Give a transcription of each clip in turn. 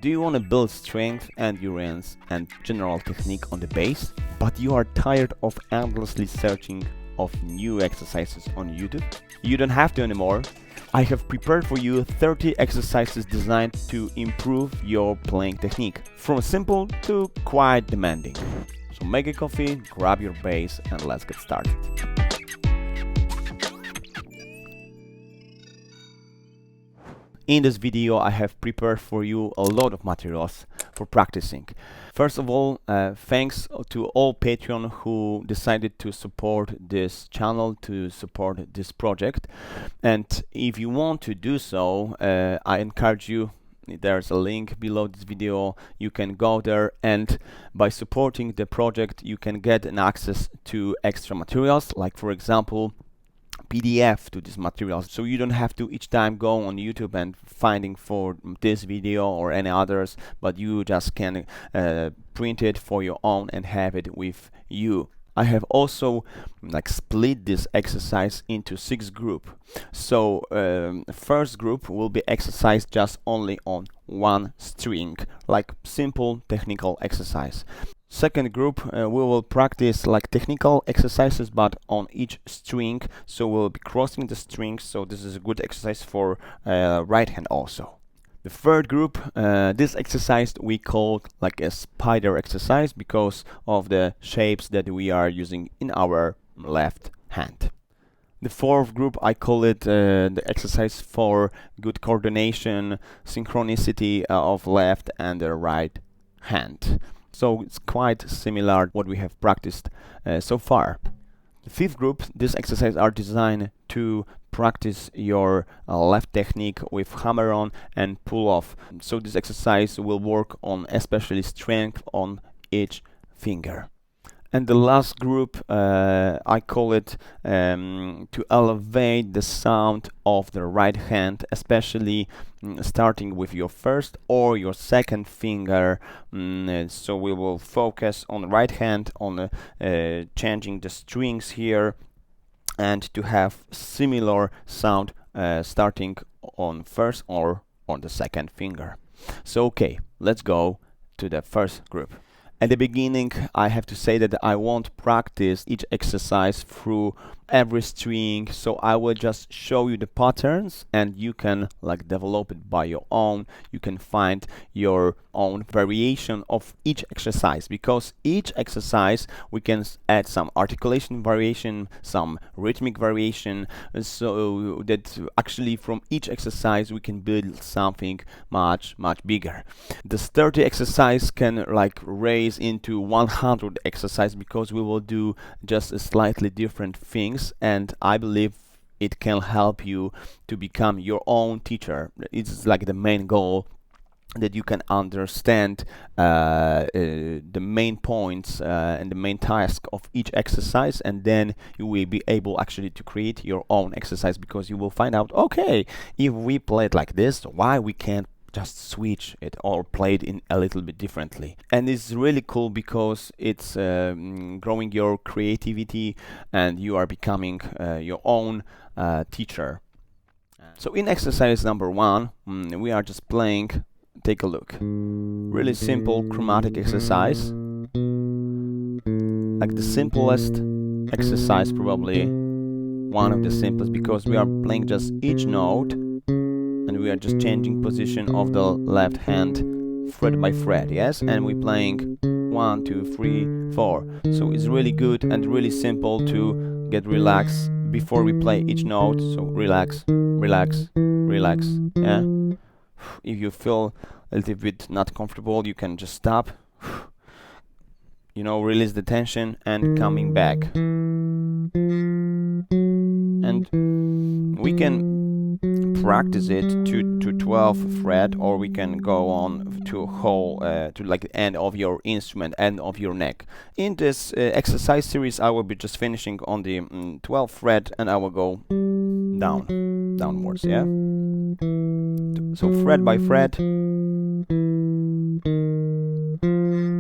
Do you want to build strength, endurance and general technique on the bass, but you are tired of endlessly searching of new exercises on YouTube? You don't have to anymore. I have prepared for you 30 exercises designed to improve your playing technique, from simple to quite demanding. So make a coffee, grab your bass and let's get started. In this video I have prepared for you a lot of materials for practicing. First of all, thanks to all Patreon who decided to support this channel, to support this project. And if you want to do so, I encourage you, there's a link below this video, you can go there, and by supporting the project you can get an access to extra materials, like for example PDF to these materials, so you don't have to each time go on YouTube and finding for this video or any others, but you just can print it for your own and have it with you. I have also split this exercise into 6 groups. So first group will be exercise just only on one string, like simple technical exercise. Second group, we will practice like technical exercises but on each string, so we'll be crossing the strings, so this is a good exercise for right hand also. The third group, this exercise we call like a spider exercise because of the shapes that we are using in our left hand. The fourth group, I call it the exercise for good coordination, synchronicity of left and the right hand. So it's quite similar what we have practiced so far. The fifth group, this exercise are designed to practice your left technique with hammer on and pull off. So this exercise will work on especially strength on each finger. And the last group, I call it to elevate the sound of the right hand, especially starting with your first or your second finger. So we will focus on the right hand, on changing the strings here, and to have similar sound starting on first or on the second finger. So okay, let's go to the first group. At the beginning, I have to say that I won't practice each exercise through every string, so I will just show you the patterns and you can develop it by your own. You can find your own variation of each exercise, because each exercise we can add some articulation variation, some rhythmic variation, so that actually from each exercise we can build something much bigger. This 30 exercise can raise into 100 exercise, because we will do just a slightly different things, and I believe it can help you to become your own teacher. It's the main goal, that you can understand the main points and the main task of each exercise, and then you will be able actually to create your own exercise, because you will find out, okay, if we play it like this, why we can't just switch it or play it in a little bit differently. And it's really cool because it's growing your creativity and you are becoming your own teacher. So in exercise number 1, we are just playing, take a look, really simple chromatic exercise, like the simplest exercise, probably one of the simplest, because we are playing just each note and we are just changing position of the left hand fret by fret, yes, and we're playing 1, 2, 3, 4. So it's really good and really simple to get relaxed before we play each note. So relax, relax, relax, yeah. If you feel a little bit not comfortable, you can just stop, release the tension and coming back. And we can practice it to 12th fret, or we can go on to whole to the end of your instrument, end of your neck. In this exercise series I will be just finishing on the 12th fret, and I will go downwards, yeah. So fret by fret.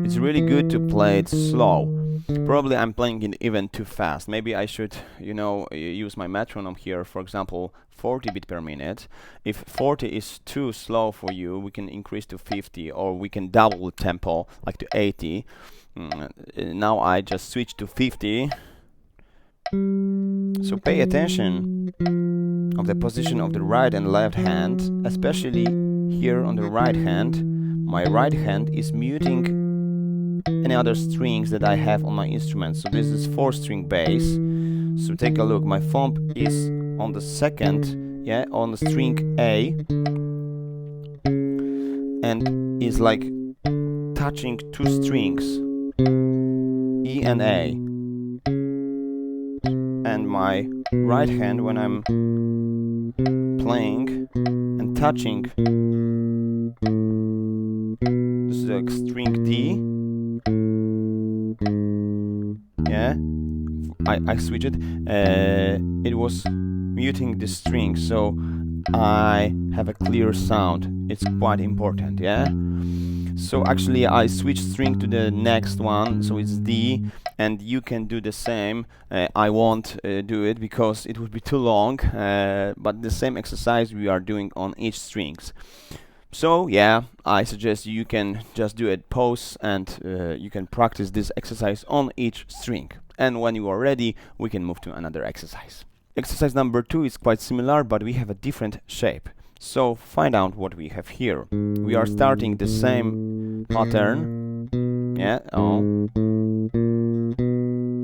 It's really good to play it slow. Probably I'm playing it even too fast. Maybe I should, you know, use my metronome here, for example, 40 beat per minute. If 40 is too slow for you, we can increase to 50, or we can double the tempo, like to 80. Now I just switch to 50. So pay attention of the position of the right and left hand, especially here on the right hand. My right hand is muting any other strings that I have on my instrument. So this is 4-string bass. So take a look, my thumb is on the second, yeah, on the string A, and is like touching two strings, E and A. And my right hand, when I'm playing and touching, this is like string D. Yeah, I switch it. It was muting the string, so I have a clear sound. It's quite important, yeah. So actually I switch string to the next one, so it's D, and you can do the same. I won't do it because it would be too long, but the same exercise we are doing on each strings. So yeah, I suggest you can just do it, pause, and you can practice this exercise on each string. And when you are ready, we can move to another exercise. Exercise number 2 is quite similar, but we have a different shape. So find out what we have here. We are starting the same pattern. Yeah,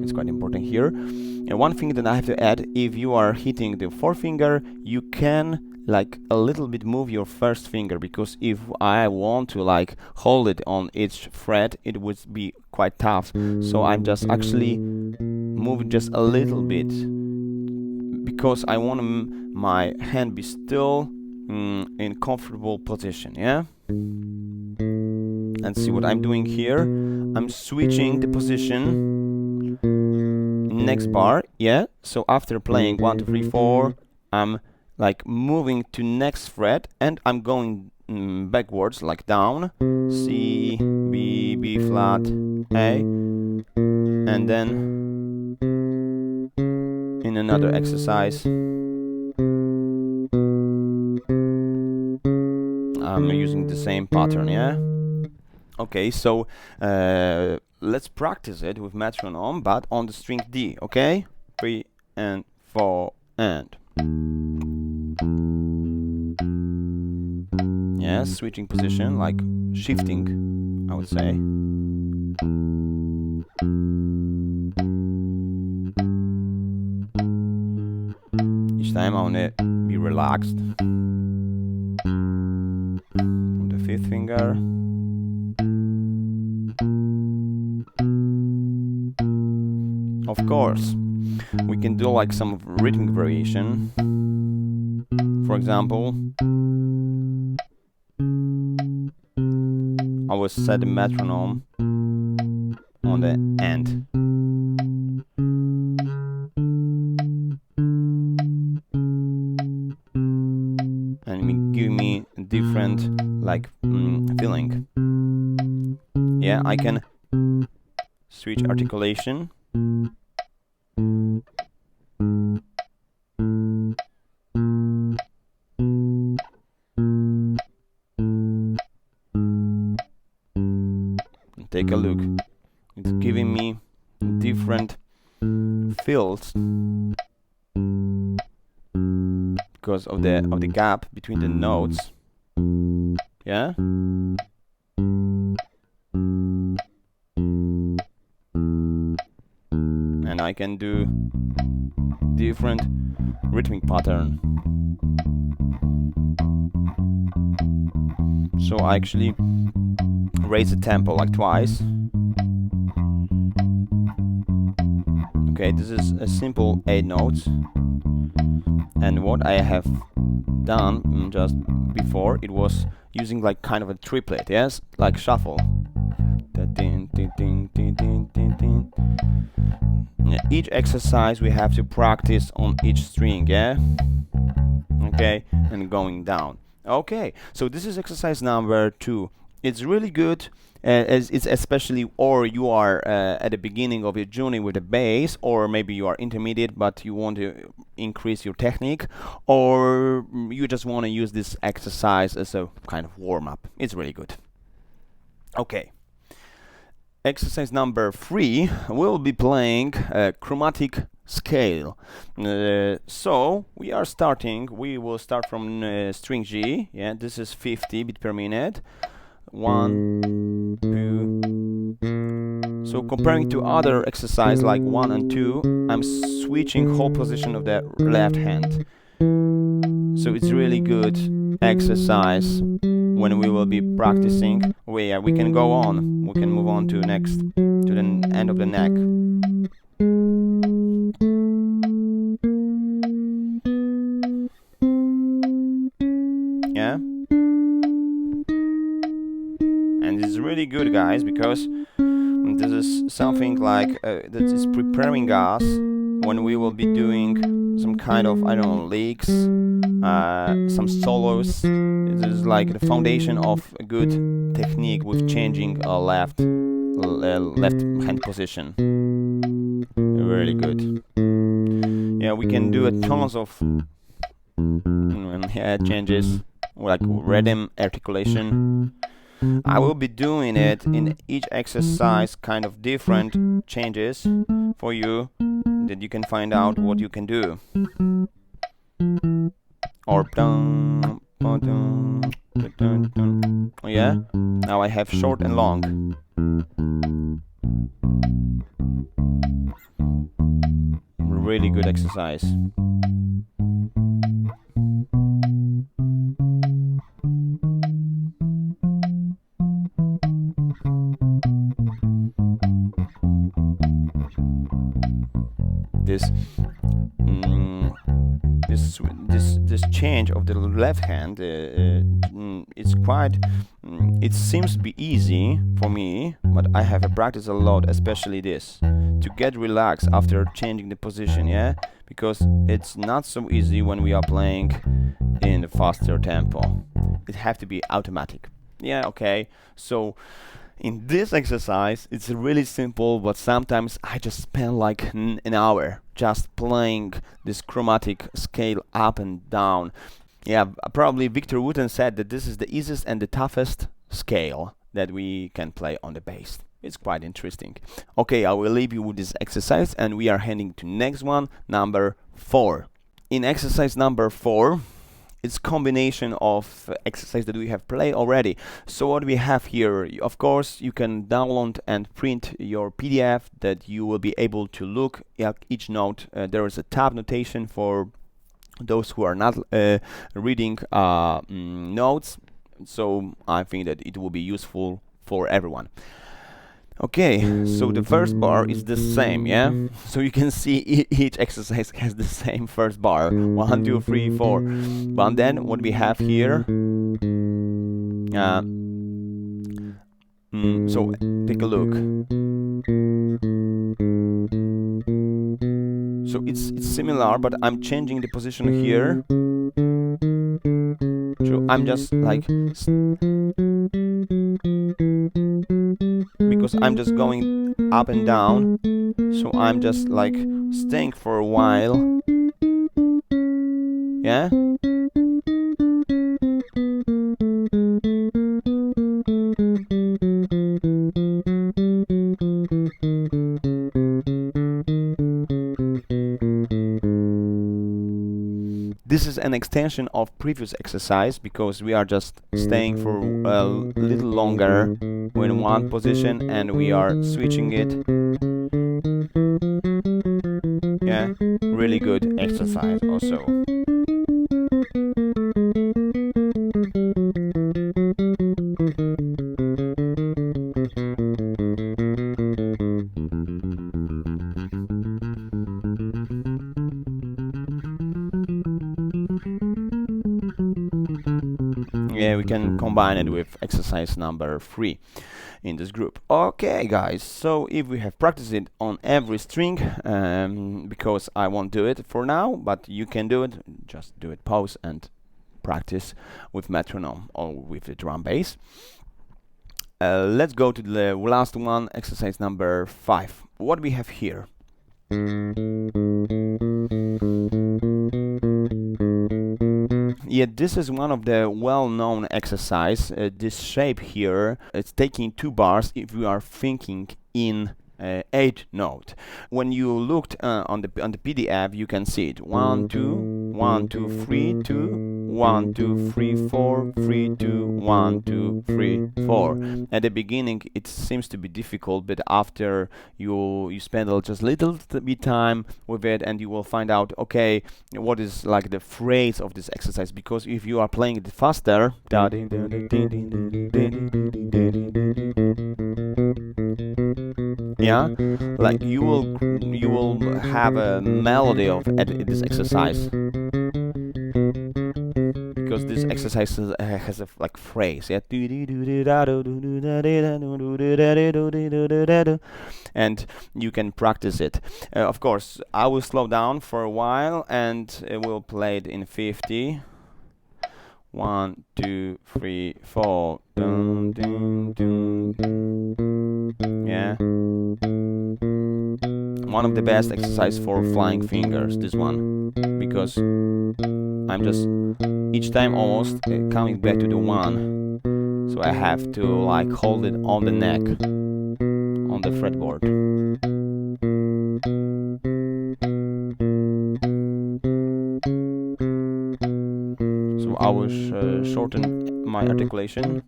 it's quite important here. And one thing that I have to add, if you are hitting the forefinger, you can like a little bit move your first finger, because if I want to like hold it on each fret, it would be quite tough. So I'm just actually moving just a little bit, because I want my hand be still in comfortable position, yeah? And see what I'm doing here. I'm switching the position next bar, yeah? So after playing 1, 2, 3, 4, I'm like moving to next fret, and I'm going backwards, like down, C, B, B flat, A, and then in another exercise I'm using the same pattern, yeah? Okay, so let's practice it with metronome, but on the string D, okay? 3 and 4 and. Yeah, switching position, like shifting, I would say. Each time I want to be relaxed. On the 5th finger. Of course, we can do like some rhythmic variation. For example, I will set the metronome on the end. And give me a different like feeling. Yeah, I can switch articulation. Take a look. It's giving me different feels because of the gap between the notes. Yeah. And I can do different rhythmic pattern. So I actually raise the tempo like twice. Okay, this is a simple 8 notes. And what I have done just before, it was using like kind of a triplet, yes? Like shuffle. Each exercise we have to practice on each string, yeah? Okay, and going down. Okay, so this is exercise number 2. It's really good, as it's especially, or you are at the beginning of your journey with the bass, or maybe you are intermediate but you want to increase your technique, or you just want to use this exercise as a kind of warm-up. It's really good. Okay. Exercise number 3, we'll be playing a chromatic scale. So we are starting, we will start from string G. Yeah, this is 50 beat per minute. 1, 2. So comparing to other exercise like 1 and 2, I'm switching whole position of the left hand. So it's really good exercise when we will be practicing. We can go on. We can move on to next, to the end of the neck. Yeah. And it's really good, guys, because this is something like that is preparing us when we will be doing some kind of, I don't know, licks, some solos. This is like the foundation of a good technique with changing a left hand position. Really good. Yeah, we can do a tons of changes, like rhythm, articulation. I will be doing it in each exercise, kind of different changes for you, that you can find out what you can do. Or yeah, now I have short and long. Really good exercise. This change of the left hand, it's quite, it seems to be easy for me, but I have to practice a lot, especially this, to get relaxed after changing the position, yeah, because it's not so easy when we are playing in a faster tempo. It have to be automatic. Yeah, okay. So in this exercise, it's really simple, but sometimes I just spend like an hour just playing this chromatic scale up and down. Yeah, probably Victor Wooten said that this is the easiest and the toughest scale that we can play on the bass. It's quite interesting. Okay, I will leave you with this exercise, and we are heading to next one, number 4. In exercise number 4, it's combination of exercise that we have played already. So what we have here, of course, you can download and print your PDF that you will be able to look at each note. There is a tab notation for those who are not reading notes. So I think that it will be useful for everyone. Okay, so the first bar is the same, yeah? So you can see each exercise has the same first bar. 1, 2, 3, 4. But then what we have here, so take a look. So it's similar, but I'm changing the position here. So I'm just like, because I'm just going up and down, so I'm just like staying for a while. Yeah? This is an extension of previous exercise because we are just staying for a little longer in one position and we are switching it. Yeah, really good exercise also. Yeah, we can combine it with exercise number 3 in this group. Okay, guys, so if we have practiced it on every string, because I won't do it for now, but you can do it, just do it, pause and practice with metronome or with the drum bass. let's go to the last one, exercise number 5. What we have here? Yeah, this is one of the well-known exercise. This shape here, it's taking 2 bars if you are thinking in 8 note. When you looked on the PDF, you can see it 1 2 1 2 3 2 1 2 3 4 3 2 1 2 3 4. At the beginning it seems to be difficult, but after you spend just little bit time with it, and you will find out, okay, what is like the phrase of this exercise, because if you are playing it faster, yeah, like you will have a melody of this exercise, because this exercise has a like phrase, yeah, and you can practice it. Of course, I will slow down for a while and we'll play it in 50. 1 2 3 4. Dun, dun, dun. Yeah, one of the best exercise for flying fingers, this one, because I'm just each time almost coming back to the 1, so I have to like hold it on the neck, on the fretboard. So I will shorten my articulation,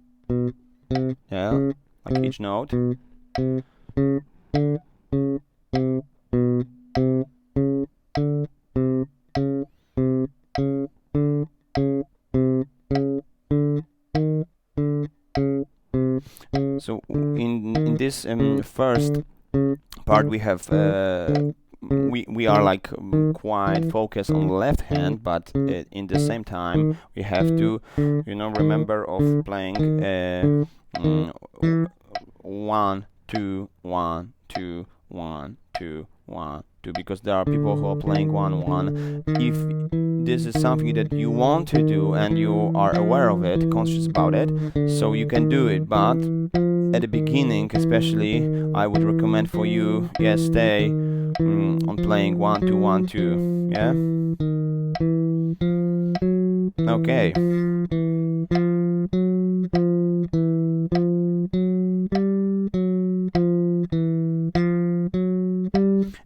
yeah, like each note. So in this first part we have we are like quite focused on the left hand, but in the same time we have to, you know, remember of playing 1 2 1 2 1 2 1 2, because there are people who are playing 1 1. If this is something that you want to do and you are aware of it, conscious about it, so you can do it, but at the beginning especially I would recommend for you, yeah, stay on playing 1 2 1 2, yeah. Okay.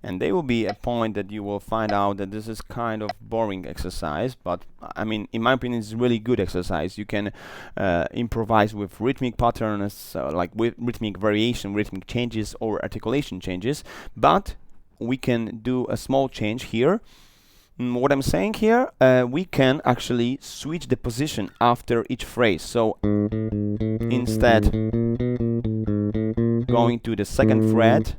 And there will be a point that you will find out that this is kind of boring exercise, but I mean, in my opinion, it's really good exercise. You can improvise with rhythmic patterns, like with rhythmic variation, rhythmic changes, or articulation changes, but we can do a small change here. What I'm saying here, we can actually switch the position after each phrase. So instead going to the 2nd fret,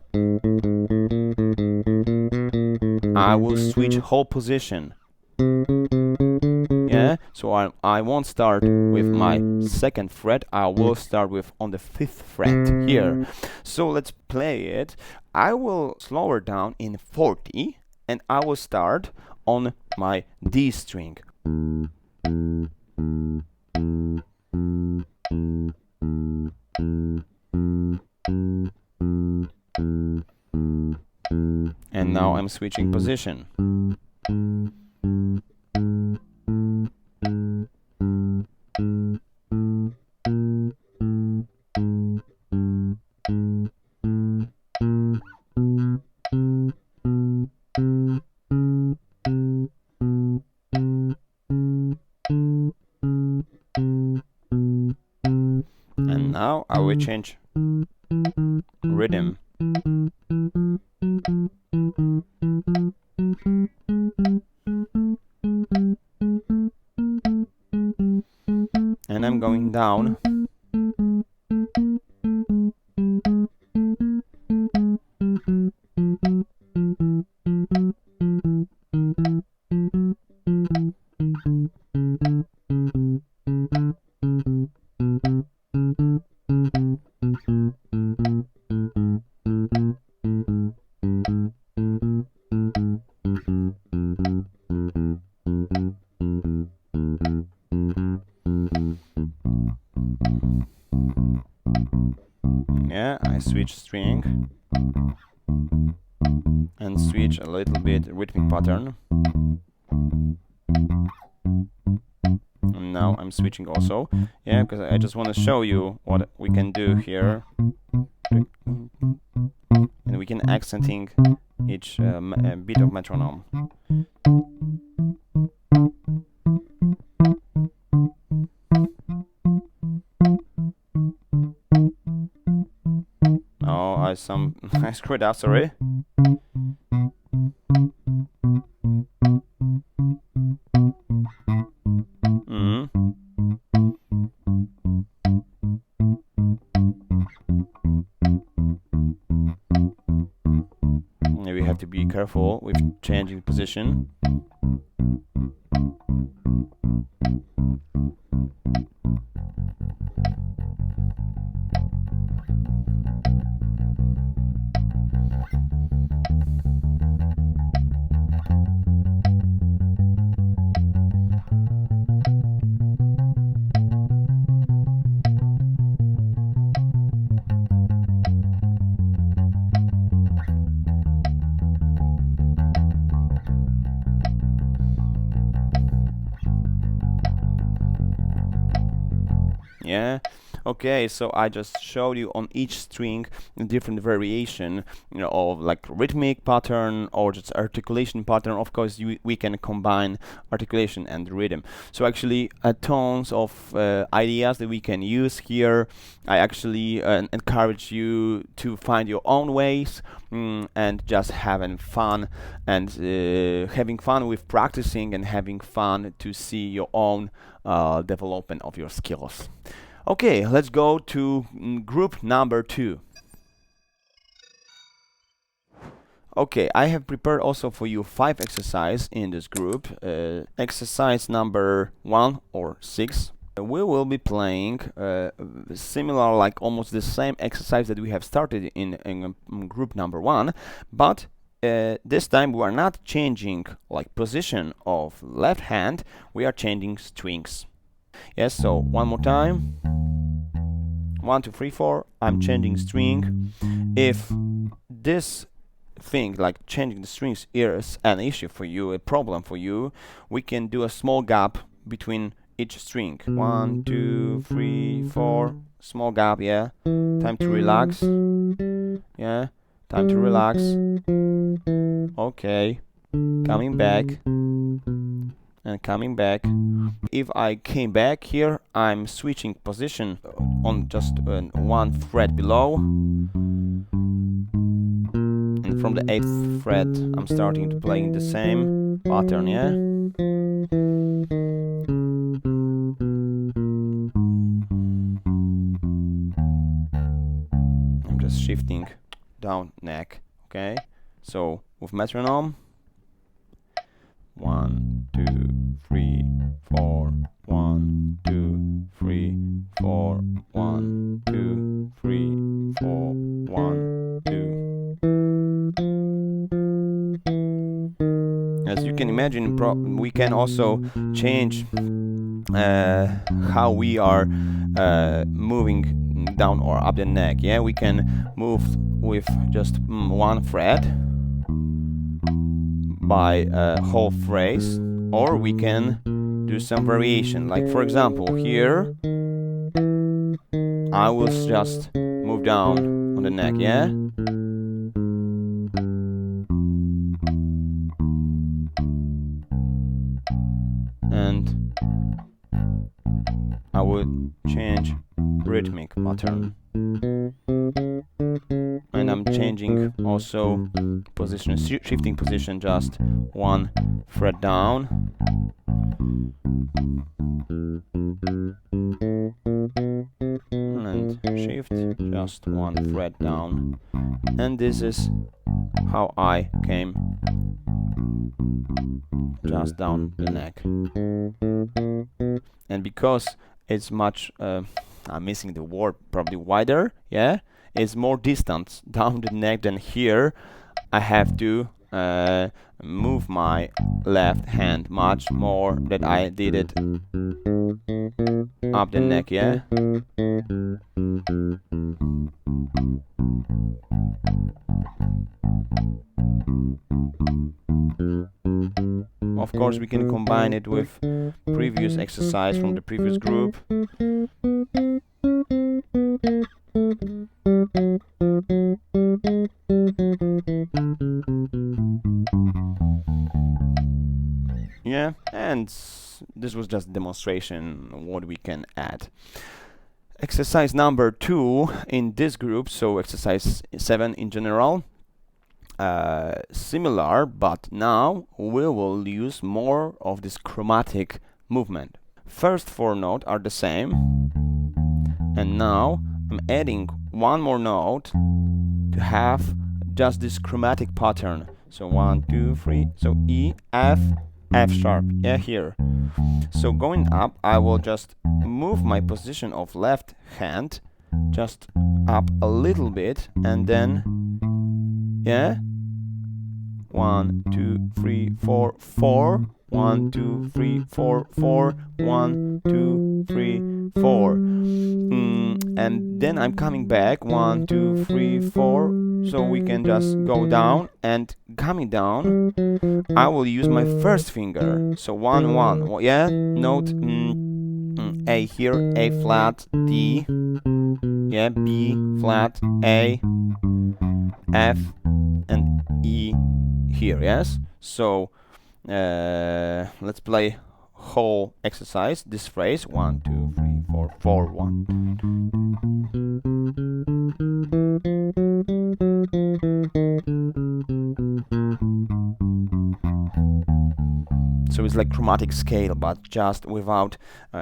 I will switch whole position. Yeah, so I won't start with my 2nd fret, I will start with on the 5th fret here. So let's play it. I will slow it down in 40 and I will start on my D string. And now I'm switching position. And now I will change rhythm. And I'm going down. Yeah, I switch string and switch a little bit rhythmic pattern. And now I'm switching also, yeah, because I just want to show you what we can do here. And we can accenting each beat of metronome. Oh, I screwed up, sorry. We have to be careful with changing position. Yeah, okay, so I just showed you on each string a different variation, you know, of like rhythmic pattern or just articulation pattern. Of course, we can combine articulation and rhythm. So actually, tons of ideas that we can use here. I actually encourage you to find your own ways and just having fun and having fun with practicing and having fun to see your own development of your skills. Okay, let's go to group number 2. Okay, I have prepared also for you 5 exercises in this group. Exercise number 1 or 6. We will be playing similar, like almost the same exercise that we have started in group number 1, but this time we are not changing like position of left hand, we are changing strings. Yes, so one more time. 1, 2, 3, 4. I'm changing string. If this thing, like changing the strings, is an issue for you, a problem for you, we can do a small gap between each string. 1, 2, 3, 4. Small gap, yeah. Time to relax. Yeah. Time to relax. Okay. Coming back. And coming back. If I came back here, I'm switching position on just 1 fret below, and from the 8th fret I'm starting to play in the same pattern, yeah. I'm just shifting down neck, okay. So with metronome, 1, 2, 3, 4, 1, 2, 3, 4, 1, 2, 3, 4, 1, 2. As you can imagine, we can also change how we are moving down or up the neck. Yeah, we can move with just 1 fret by a whole phrase, or we can do some variation. Like for example, here I will just move down on the neck, yeah. And I would change rhythmic pattern. And I'm changing also position, shifting position, just 1 fret down. And shift, just 1 fret down. And this is how I came just down the neck. And because it's much, I'm missing the word, probably wider, yeah? It's more distance down the neck than here. I have to move my left hand much more than I did it up the neck, yeah? Of course, we can combine it with previous exercise from the previous group. Yeah, and this was just a demonstration what we can add. Exercise number 2 in this group, so exercise 7 in general. Similar, but now we will use more of this chromatic movement. First 4 notes are the same, and now I'm adding one more note to have just this chromatic pattern. So 1, 2, 3, so E, F, F sharp, yeah, here. So going up, I will just move my position of left hand just up a little bit, and then, yeah, 1, 2, 3, 4, 4, 1, 2, 3, 4, 4, 1, 2, 3, 4. And then I'm coming back, 1, 2, 3, 4, so we can just go down, and coming down, I will use my first finger, so 1, 1, yeah, note A here, A flat, D, yeah, B flat, A, F, and E here, yes? So let's play whole exercise, this phrase, 1, 2, 3, 4, 4, 1. So it's like chromatic scale, but just without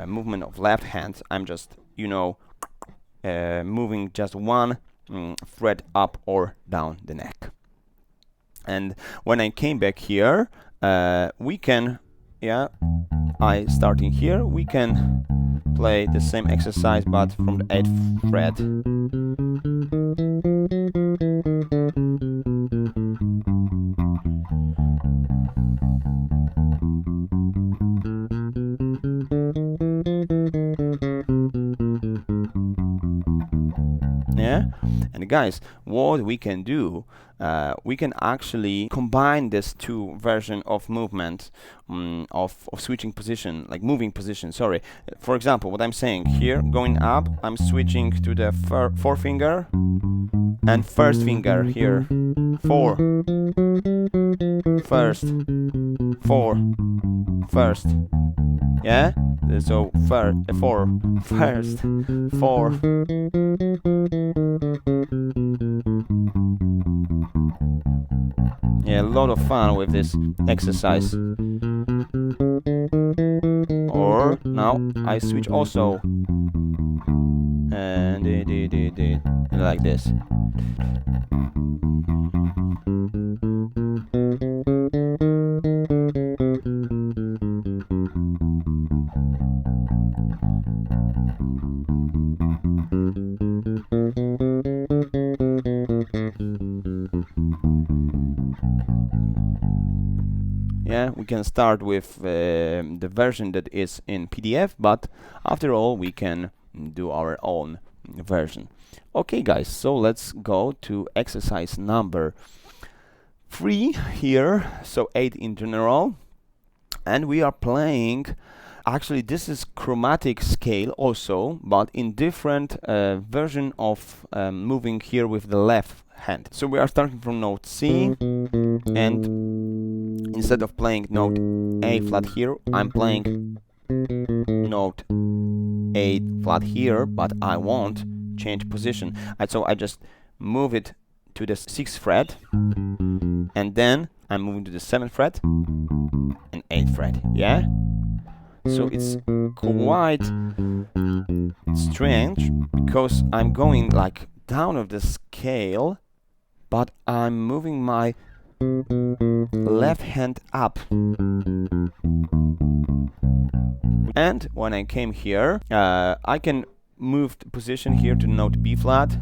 movement of left hand. I'm just, you know, moving just one fret up or down the neck. And when I came back here, we can, yeah, I starting here, we can play the same exercise but from the 8th fret. Yeah, and guys, what we can do, we can actually combine this two version of movement, of switching position, like moving position, sorry. For example, what I'm saying here, going up, I'm switching to the forefinger and first finger here, 4, first, 4, first, yeah? So 4, first, 4. Yeah, a lot of fun with this exercise. Or now I switch also, and like this. Yeah, we can start with the version that is in PDF, but after all we can do our own version. Okay guys, so let's go to exercise number 3 here, so 8 in general, and we are playing, actually this is chromatic scale also, but in different version of moving here with the left hand. So we are starting from note C, and instead of playing note A flat here, I'm playing note A flat here, but I won't change position. So I just move it to the 6th fret, and then I'm moving to the 7th fret and 8th fret, yeah? So it's quite strange, because I'm going like down of the scale, but I'm moving my left hand up. And when I came here, I can move the position here to note B flat.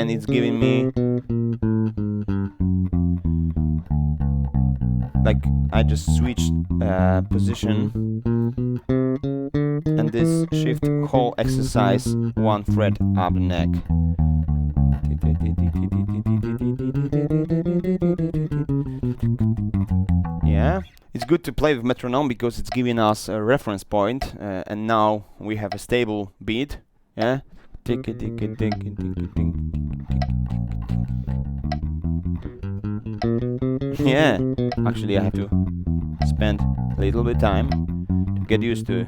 and it's giving me like I just switched position, and this shift whole exercise one fret up the neck. Yeah, it's good to play with metronome because it's giving us a reference point, and now we have a stable beat. Yeah. Yeah, actually I have to spend a little bit time to get used to it.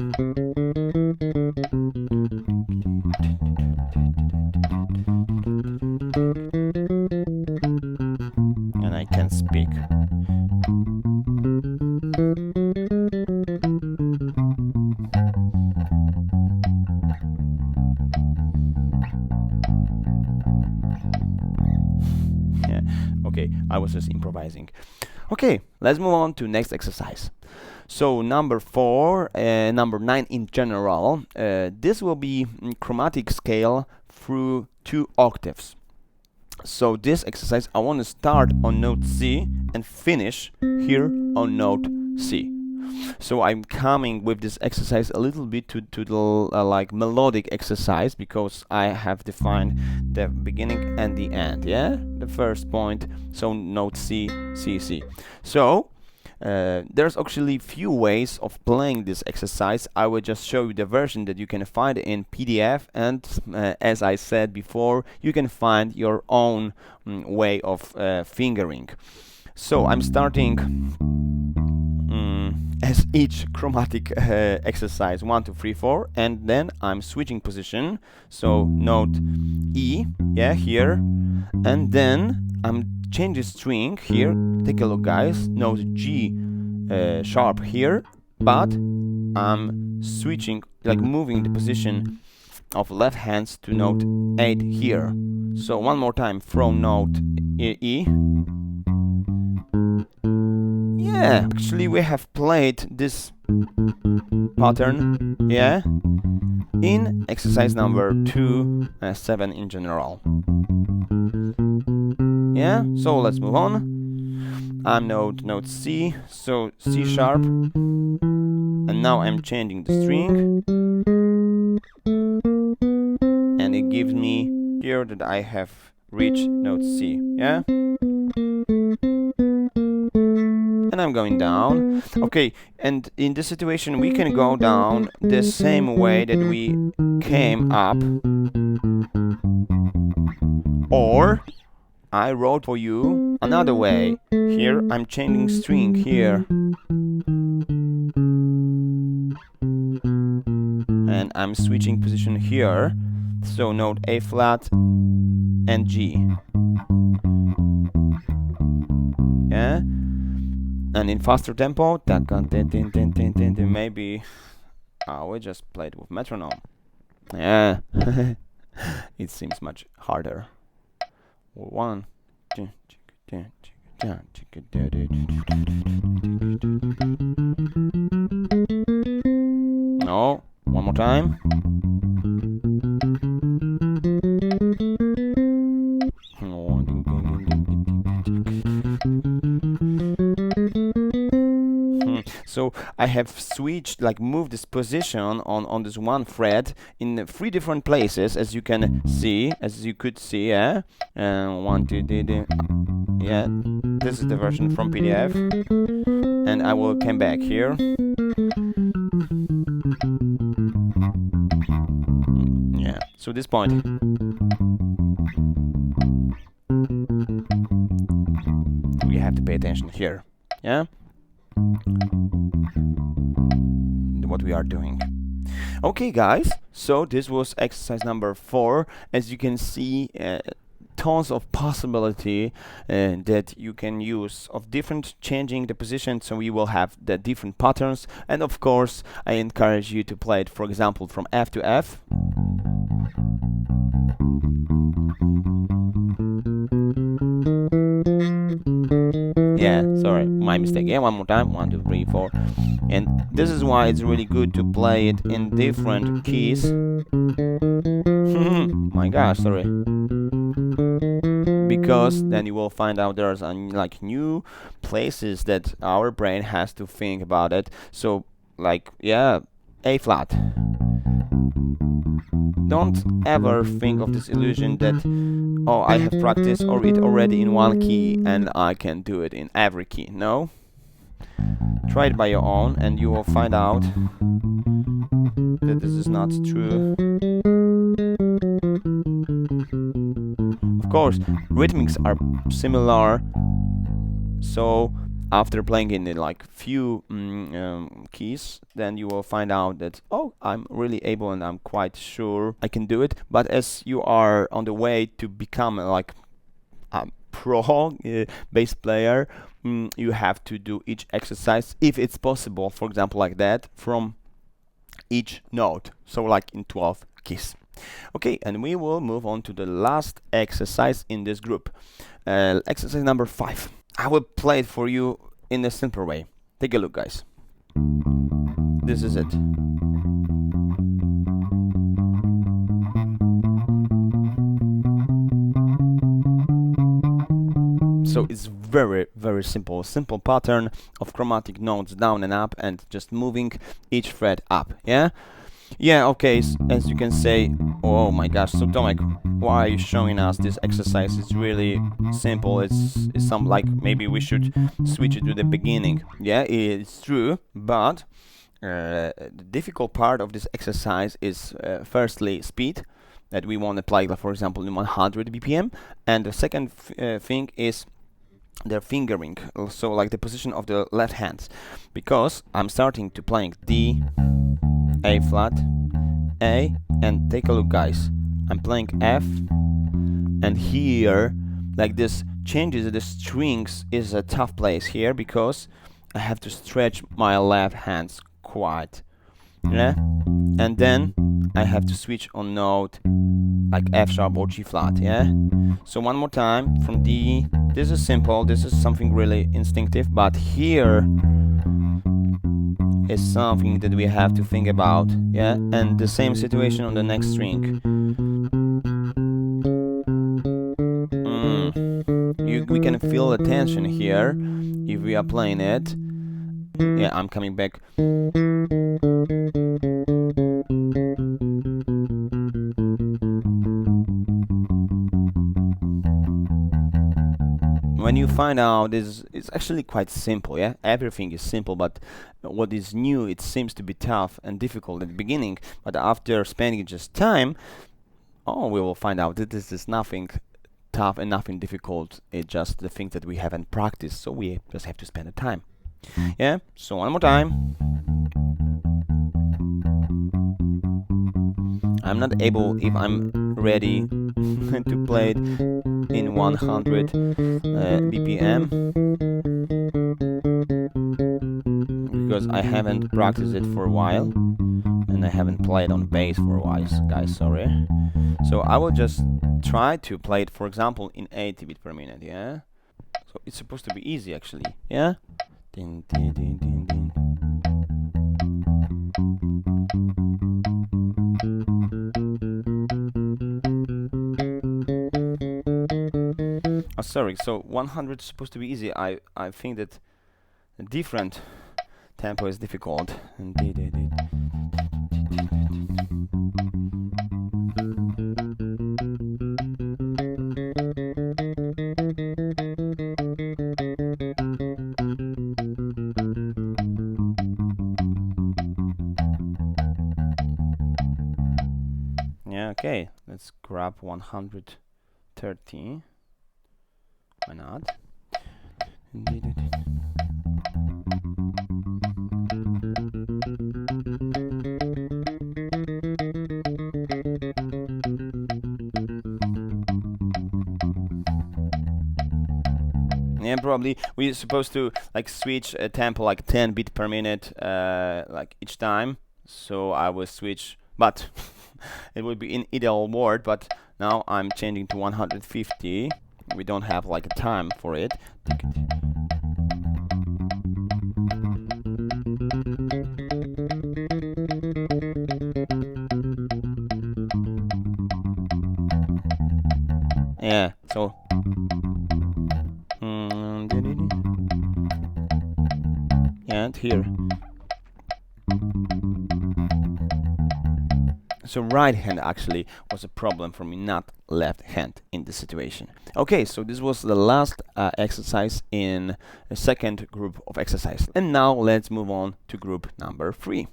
And I can speak. Yeah, okay, I was just improvising. Okay, let's move on to next exercise. So number 4, number 9 in general, this will be chromatic scale through 2 octaves. So this exercise I want to start on note C and finish here on note C. So I'm coming with this exercise a little bit to the like melodic exercise, because I have defined the beginning and the end. Yeah, the first point, so note C, C, C. So there's actually few ways of playing this exercise. I will just show you the version that you can find in PDF, and as I said before, you can find your own way of fingering. So I'm starting as each chromatic exercise 1, 2, 3, 4, and then I'm switching position. So note E, yeah, here, and then I'm changing string here. Take a look, guys. Note G sharp here, but I'm switching, like moving the position of left hands to note 8 here. So one more time from note E. Yeah, actually we have played this pattern, yeah, in exercise number 2, 7 in general. Yeah, so let's move on. I'm note C, so C sharp, and now I'm changing the string, and it gives me here that I have reached note C, yeah? And I'm going down. Okay, and in this situation we can go down the same way that we came up, or I wrote for you another way. Here I'm changing string here, and I'm switching position here, so note A flat and G. Yeah, and in faster tempo, maybe we just played with metronome. Yeah, it seems much harder. 1, 2, no, one more time. So I have switched, like moved this position on this one fret in 3 different places, as you can see, as you could see, yeah. 1, 2, 3, yeah. This is the version from PDF, and I will come back here. Yeah. So this point. We have to pay attention here. Yeah. What we are doing. Okay, guys, so this was exercise number 4. As you can see, tons of possibility that you can use of different changing the position, so we will have the different patterns, and of course I encourage you to play it, for example, from F to F. Yeah, sorry, my mistake. Yeah, one more time. 1, 2, 3, 4. And this is why it's really good to play it in different keys. My gosh, sorry. because then you will find out there's like new places that our brain has to think about it. So like, yeah, A flat. Don't ever think of this illusion that, oh, I have practiced or it already in one key and I can do it in every key. No. Try it by your own and you will find out that this is not true. Of course, rhythmics are similar, so after playing in like few keys, then you will find out that, oh, I'm really able and I'm quite sure I can do it. But as you are on the way to become like a pro bass player, you have to do each exercise, if it's possible, for example like that, from each note, so like in 12 keys. Okay, and we will move on to the last exercise in this group, exercise number 5. I will play it for you in a simpler way. Take a look, guys. This is it. So it's very, very simple pattern of chromatic notes down and up and just moving each fret up. Yeah, okay, as you can say, oh my gosh, so Tomek, why are you showing us this exercise? It's really simple. It's some like maybe we should switch it to the beginning. Yeah, it's true, but the difficult part of this exercise is firstly speed, that we want to play, like, for example, in 100 BPM, and the second thing is the fingering, so like the position of the left hands, because I'm starting to playing D, A flat, A, and take a look, guys, I'm playing F, and here, like this changes the strings is a tough place here, because I have to stretch my left hands quite, yeah, and then I have to switch on note like F sharp or G flat, yeah. So one more time from D. This is simple, this is something really instinctive, but here is something that we have to think about, yeah. And the same situation on the next string. We can feel the tension here if we are playing it. Yeah, I'm coming back. When you find out it's actually quite simple, yeah? Everything is simple, but what is new, it seems to be tough and difficult at the beginning, but after spending just time, oh, we will find out that this is nothing tough and nothing difficult. It's just the thing that we haven't practiced, so we just have to spend the time. Yeah, so one more time. I'm not able, if I'm ready to play it in 100 BPM, because I haven't practiced it for a while and I haven't played on bass for a while, guys, sorry. So I will just try to play it, for example, in 80 beats per minute, yeah? So it's supposed to be easy, actually, yeah? Din, din, din, din, din. Oh, sorry, so 100 is supposed to be easy. I think that a different tempo is difficult. Yeah, okay, let's grab 130. Why not? Yeah, probably we're supposed to like switch a tempo like 10 beats per minute like each time. So I will switch, but it would be in ideal world, but now I'm changing to 150. We don't have like a time for it. Yeah, So and here. So right hand actually was a problem for me, not left hand in this situation. Okay, so this was the last exercise in a second group of exercise. And now let's move on to group number 3.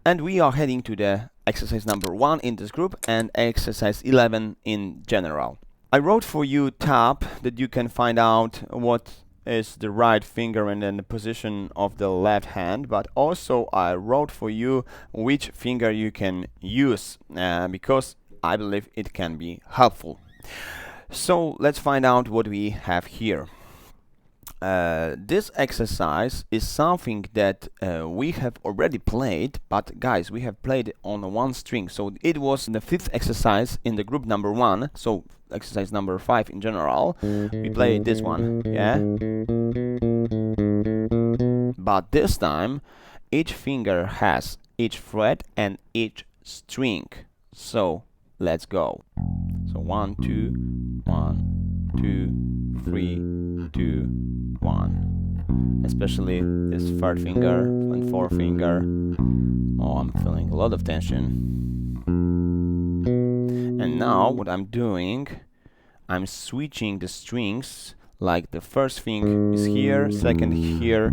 And we are heading to the exercise number 1 in this group and exercise 11 in general. I wrote for you tab that you can find out what is the right finger and then the position of the left hand, but also I wrote for you which finger you can use because I believe it can be helpful. So let's find out what we have here. This exercise is something that we have already played, but guys, we have played on one string. So it was the 5th exercise in the group number 1, so exercise number 5 in general. We played this one, yeah? But this time, each finger has each fret and each string. So let's go. So 1, 2, 1, 2, 3, 2, 1. Especially this 3rd finger and 4th finger. Oh, I'm feeling a lot of tension. And now what I'm doing, I'm switching the strings, like the 1st thing is here, 2nd here,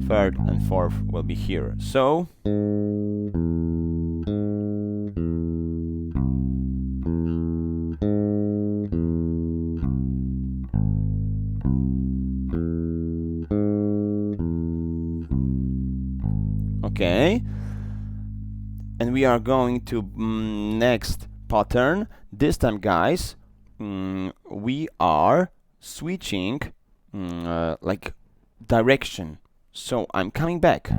3rd and 4th will be here. So okay, and we are going to next pattern. This time, guys, we are switching like direction. So I'm coming back.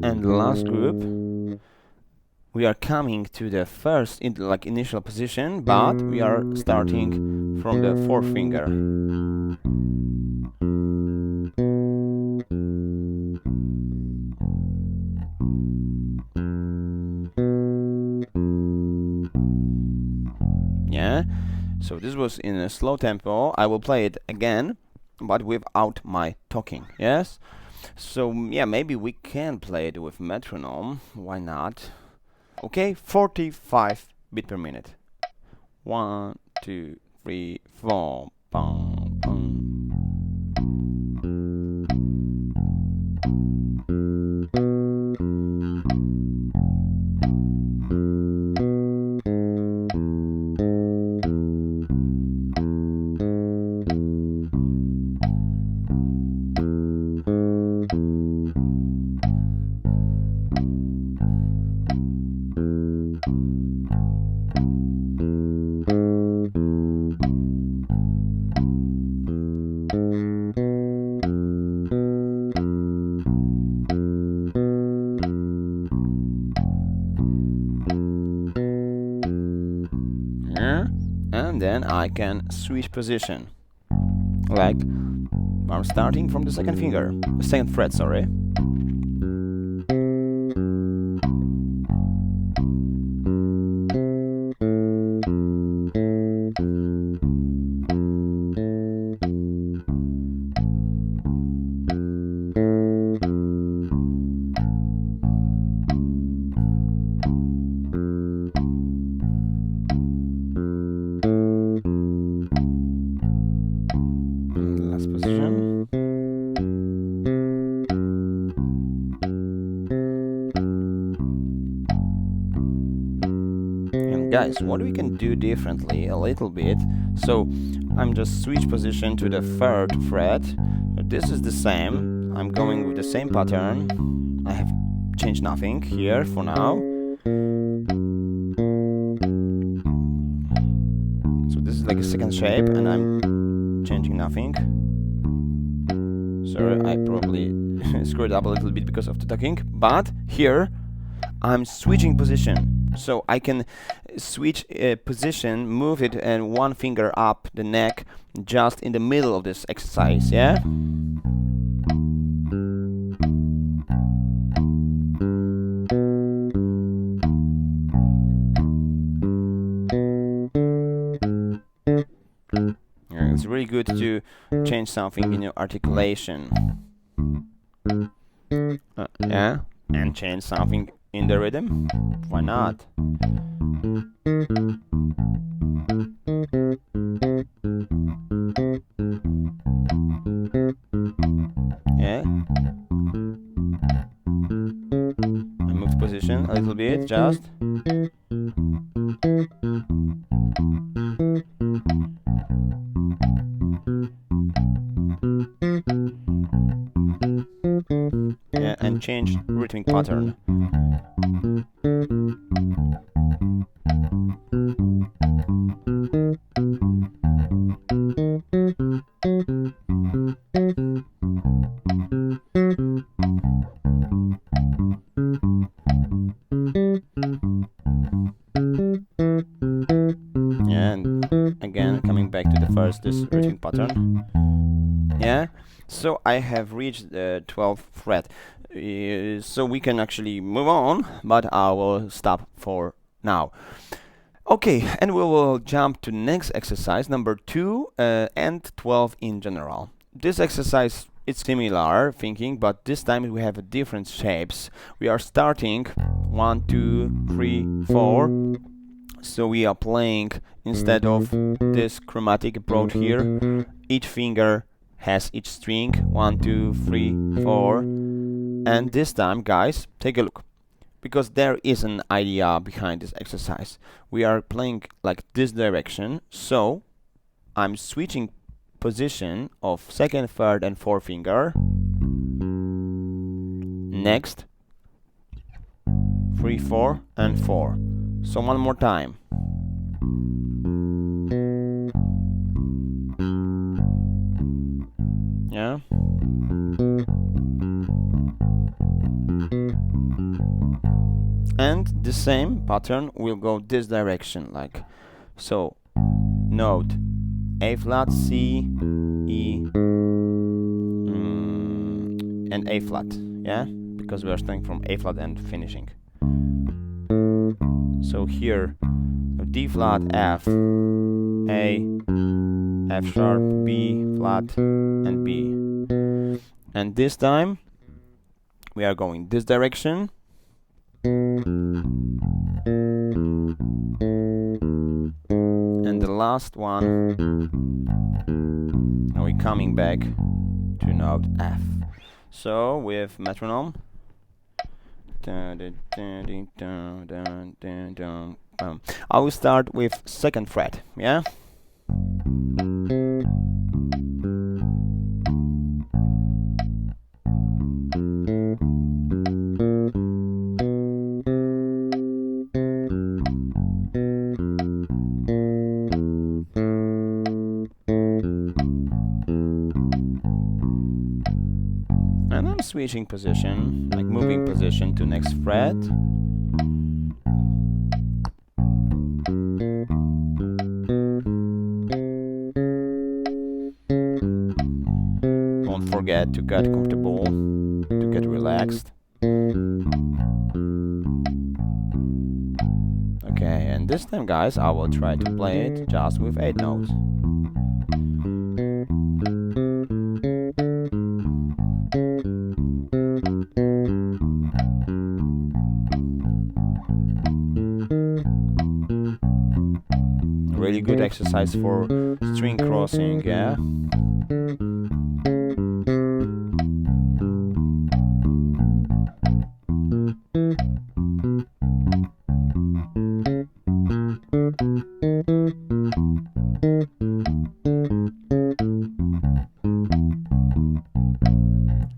And the last group, we are coming to the first initial position, but we are starting from the 4th finger. Yeah, so this was in a slow tempo. I will play it again, but without my talking. Yes. So yeah, maybe we can play it with metronome. Why not? Okay, 45 beat per minute. 1, 2, 3, 4. Bum, bum. And then I can switch position, like I'm starting from the 2nd finger, the 2nd fret, sorry. Guys, what we can do differently a little bit, so I'm just switch position to the 3rd fret. This is the same, I'm going with the same pattern. I have changed nothing here for now. So this is like a 2nd shape and I'm changing nothing. Sorry, I probably screwed up a little bit because of the talking, but here I'm switching position. So I can switch position, move it and one finger up the neck just in the middle of this exercise, yeah? It's really good to change something in your articulation. Yeah, and change something in the rhythm. Why not? Yeah. I move position a little bit, just. Yeah, and change rhythmic pattern. And again, coming back to the first, this rhythmic pattern. Yeah, so I have reached the 12th fret. So we can actually move on, but I will stop for now. Okay, and we will jump to next exercise, number 2 and 12 in general. This exercise is similar thinking, but this time we have different shapes. We are starting 1, 2, 3, 4. So we are playing, instead of this chromatic approach here, each finger has each string, 1, 2, 3, 4. And this time, guys, take a look, because there is an idea behind this exercise. We are playing like this direction, so I'm switching position of second, third and fourth finger. Next, 3, 4 and 4. So one more time. Yeah. And the same pattern will go this direction, like so. Note A flat, C, E, and A flat, yeah? Because we are starting from A flat and finishing. So here, D flat, F, A, F sharp, B flat, and B. And this time, we are going this direction. And the last one, we're coming back to note F. So with metronome, I will start with second fret, yeah? And I'm switching position, like moving position to next fret. Don't forget to get comfortable, to get relaxed. Okay, and this time, guys, I will try to play it just with 8 notes. Really good exercise for string crossing, yeah?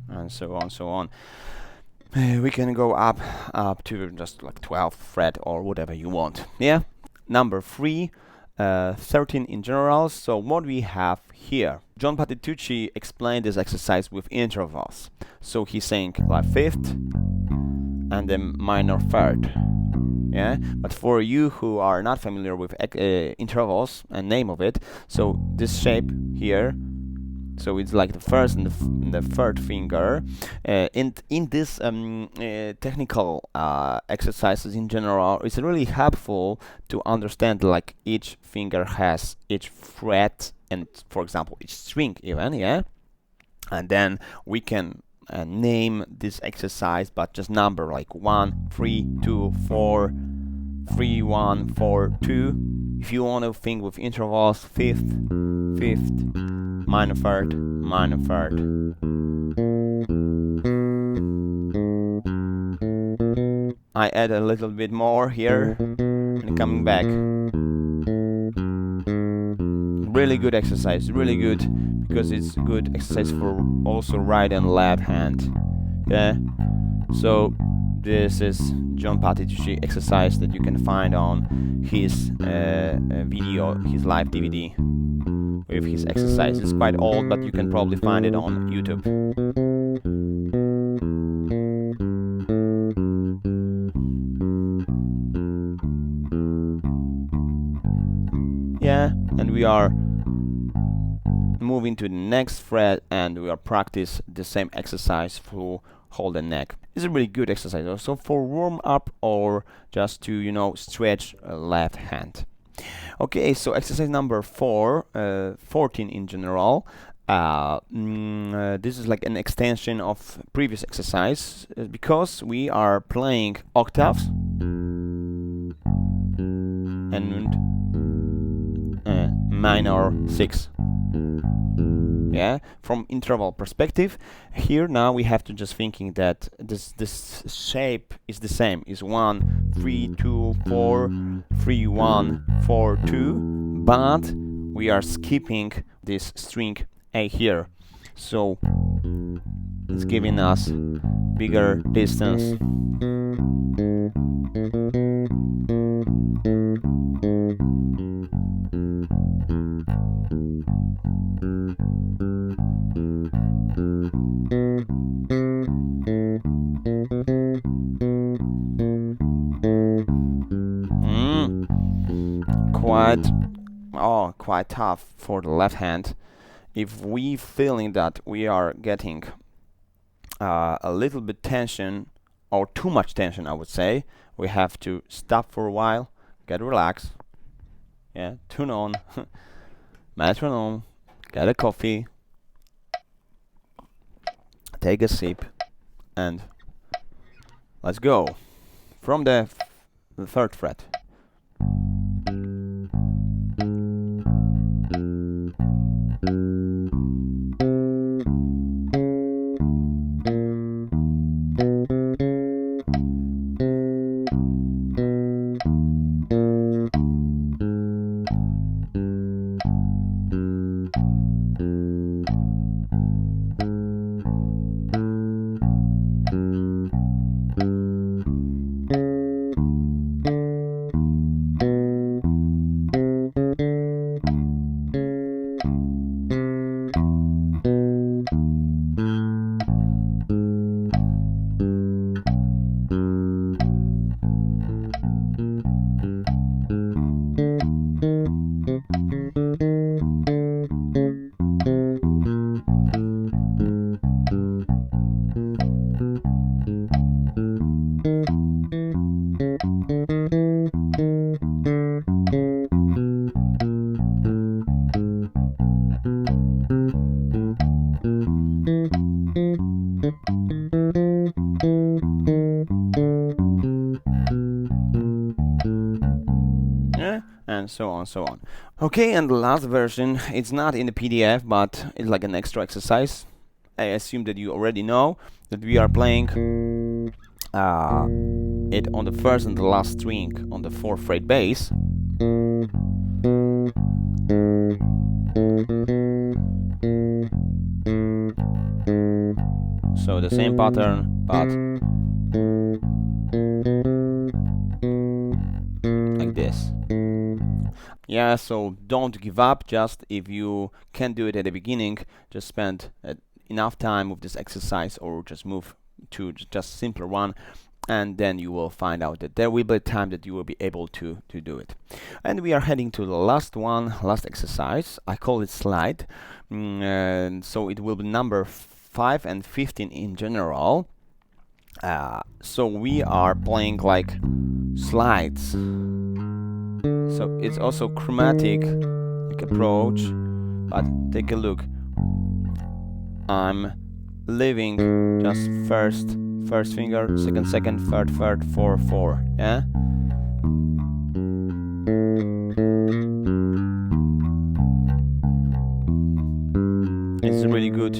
And so on, so on. We can go up to just like 12th fret or whatever you want, yeah? Number 3. 13 in general. So what we have here, John Patitucci explained this exercise with intervals. So he's saying like 5th and then minor 3rd, Yeah, but for you who are not familiar with intervals and name of it, so this shape here, so it's like the first and the third finger. In this technical exercises in general, it's really helpful to understand like each finger has each fret and, for example, each string even, yeah. And then we can name this exercise, but just number like 1, 3, 2, 4, 3, 1, 4, 2. If you want to think with intervals, fifth, minor third, minor third. I add a little bit more here and coming back. Really good exercise, really good, because it's good exercise for also right and left hand. Yeah, so this is John Patitucci exercise that you can find on his video, his live DVD with his exercise. It's quite old, but you can probably find it on YouTube. Yeah, and we are moving to the next fret, and we are practice the same exercise through whole the neck. It's a really good exercise also for warm up or just to, you know, stretch left hand. Okay, so exercise number 4, 14 in general. This is like an extension of previous exercise because we are playing octaves and minor 6. Yeah, from interval perspective, here now we have to just thinking that this shape is the same, is 1, 3, 2, 4, 3, 1, 4, 2, but we are skipping this string A here, so it's giving us bigger distance. Quite tough for the left hand. If we feeling that we are getting a little bit tension or too much tension, I would say, we have to stop for a while, get relaxed, yeah, tune on metronome, get a coffee, take a sip, and let's go from the 3rd fret. And so on. Okay, and the last version, it's not in the PDF, but it's like an extra exercise. I assume that you already know that we are playing it on the first and the last string on the 4th fret bass. So the same pattern, but like this. Yeah, so don't give up. Just if you can't do it at the beginning, just spend enough time with this exercise or just move to just simpler one, and then you will find out that there will be a time that you will be able to do it. And we are heading to the last one, last exercise. I call it slide. And so it will be number 5 and 15 in general. So we are playing like slides. So it's also chromatic like approach, but take a look. I'm leaving just first finger, second, third, fourth, yeah. It's really good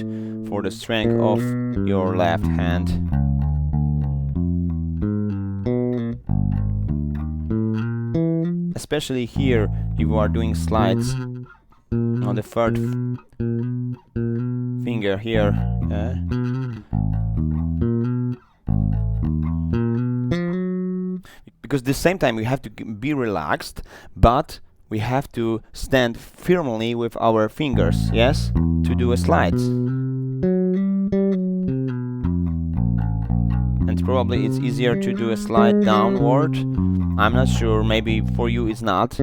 for the strength of your left hand. Especially here, if you are doing slides on the third finger here, yeah. Because at the same time we have to be relaxed, but we have to stand firmly with our fingers, yes, to do a slides. And probably it's easier to do a slide downward. I'm not sure, maybe for you it's not.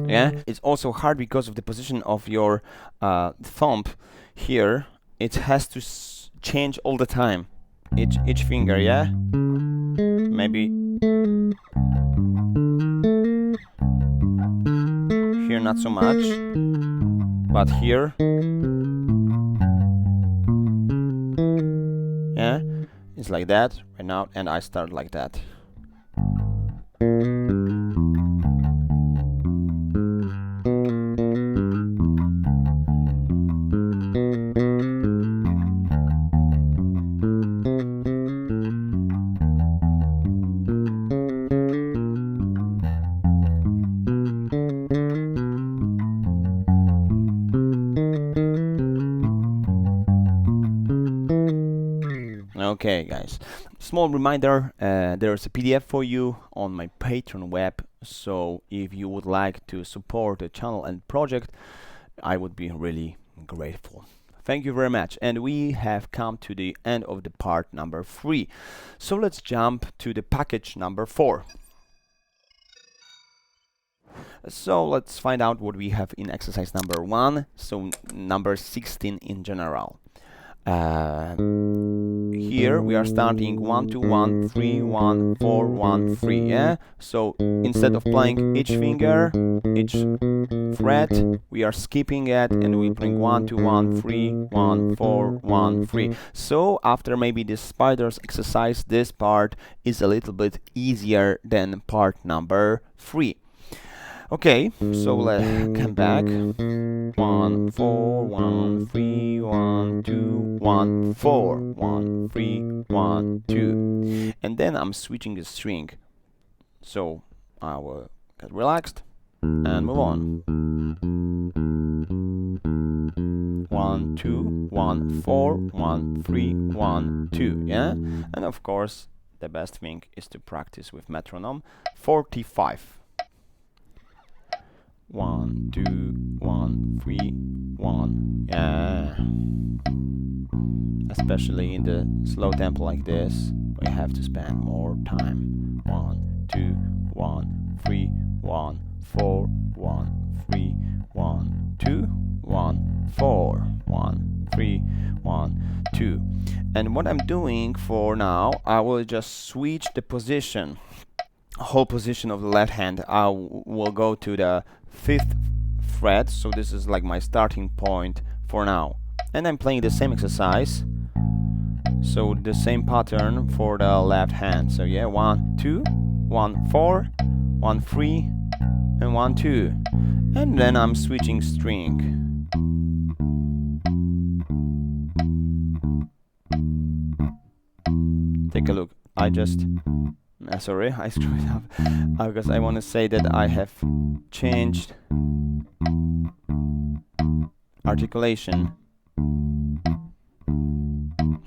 Yeah, it's also hard because of the position of your thumb here. It has to change all the time, each finger, yeah. Maybe here not so much, but here, yeah, it's like that right now, and I start like that. Okay, guys, small reminder, there's a PDF for you on my Patreon web, so if you would like to support the channel and project, I would be really grateful. Thank you very much, and we have come to the end of the part number 3. So let's jump to the package number 4. So let's find out what we have in exercise number 1, so number 16 in general. Here we are starting 1 2 1 3 1 4 1 3, yeah. So instead of playing each finger, each fret, we are skipping it and we bring 1 2 1 3 1 4 1 3. So after maybe this spiders exercise, this part is a little bit easier than part number 3. Okay, so let's come back. 1 4 1 3 1 2 1 4 1 3 1 2, and then I'm switching the string. So I will get relaxed and move on. 1 2 1 4 1 3 1 2, yeah. And of course, the best thing is to practice with metronome. 45. 1 2 1 3 1, yeah. Especially in the slow tempo like this, we have to spend more time. 1 2 1 3 1 4 1 3 1 2 1 4 1 3 1 2. And what I'm doing for now, I will just switch the position, whole position of the left hand. I will go to the 5th fret, so this is like my starting point for now, and I'm playing the same exercise, so the same pattern for the left hand. So yeah, 1 2 1 4 1 3 and 1 2, and then I'm switching string. Take a look. I just sorry, I screwed up because I want to say that I have changed articulation.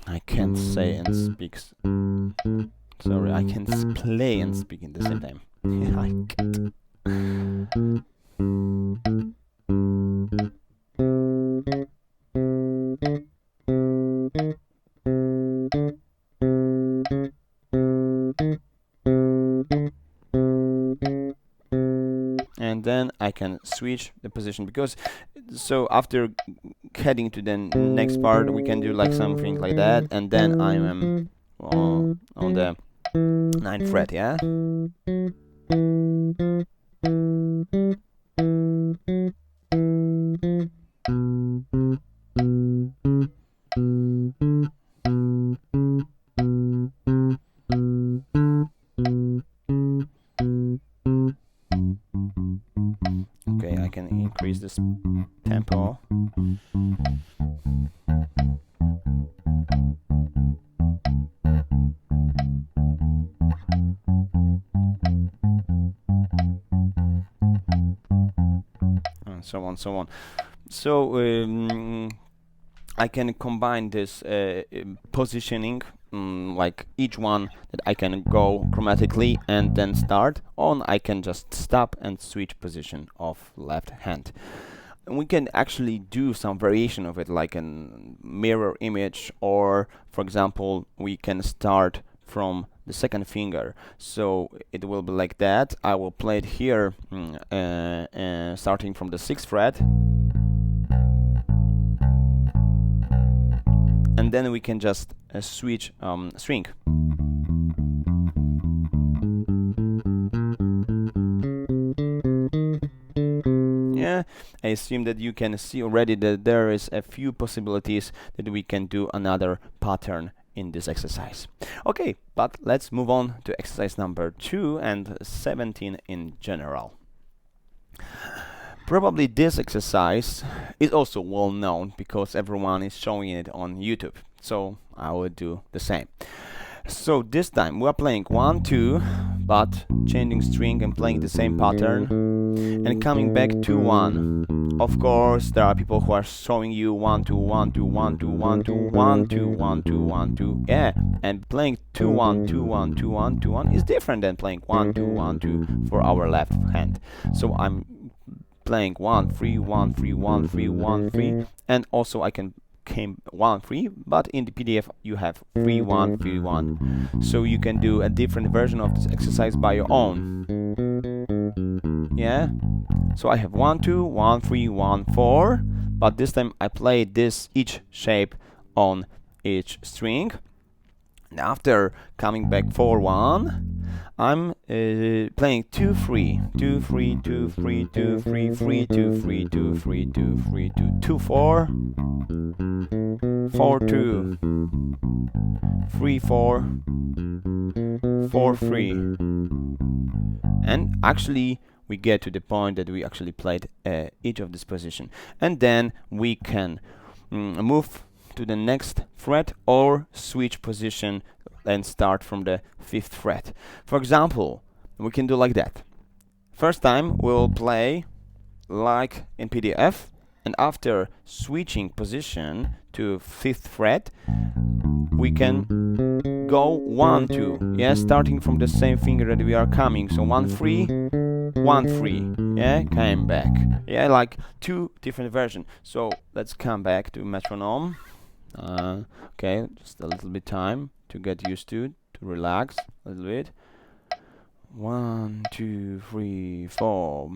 I can't say and speak. Sorry, I can play and speak at the same time. Yeah, I can't. switch the position, because so after heading to the next part we can do like something like that, and then I am on the 9th fret, yeah. Okay, I can increase this tempo. And so on, so on. So I can combine this positioning, like each one that I can go chromatically and then start on. I can just stop and switch position of left hand. And we can actually do some variation of it, like a mirror image, or for example we can start from the 2nd finger, so it will be like that. I will play it here, starting from the 6th fret, and then we can just switch string. Yeah, I assume that you can see already that there is a few possibilities that we can do another pattern in this exercise. Okay, but let's move on to exercise number 2 and 17 in general. Probably this exercise is also well known because everyone is showing it on YouTube, so I will do the same. So this time we are playing 1, 2, but changing string and playing the same pattern and coming back to 1. Of course, there are people who are showing you 1, 2, 1, 2, 1, 2, 1, 2, 1, 2, 1, 2, 1, 2, yeah, and playing 2, 1, 2, 1, 2, 1, 2, 1 is different than playing 1, 2, 1, 2 for our left hand. So I'm playing 1, 3, 1, 3, 1, 3, 1, 3, and also I can came 1, 3, but in the PDF you have 3, 1, 3, 1. So you can do a different version of this exercise by your own. Yeah. So I have 1, 2, 1, 3, 1, 4, but this time I play this each shape on each string. And after coming back 4, 1, I'm playing 2, 3, 2, 3, 2, 3, 2, 3, 3, 2, 3, 2, 3, 2, 3, 2, 2, 4, 4, 2, 3, 4, 4, 3, and actually we get to the point that we actually played each of this position, and then we can move to the next fret or switch position and start from the 5th fret. For example, we can do like that. First time we'll play like in PDF, and after switching position to 5th fret we can go 1, 2, yeah, starting from the same finger that we are coming. So 1, 3, 1, 3, yeah, came back, yeah, like 2 different versions. So let's come back to metronome. Okay, just a little bit time to get used to relax a little bit. 1, 2, 3, 4.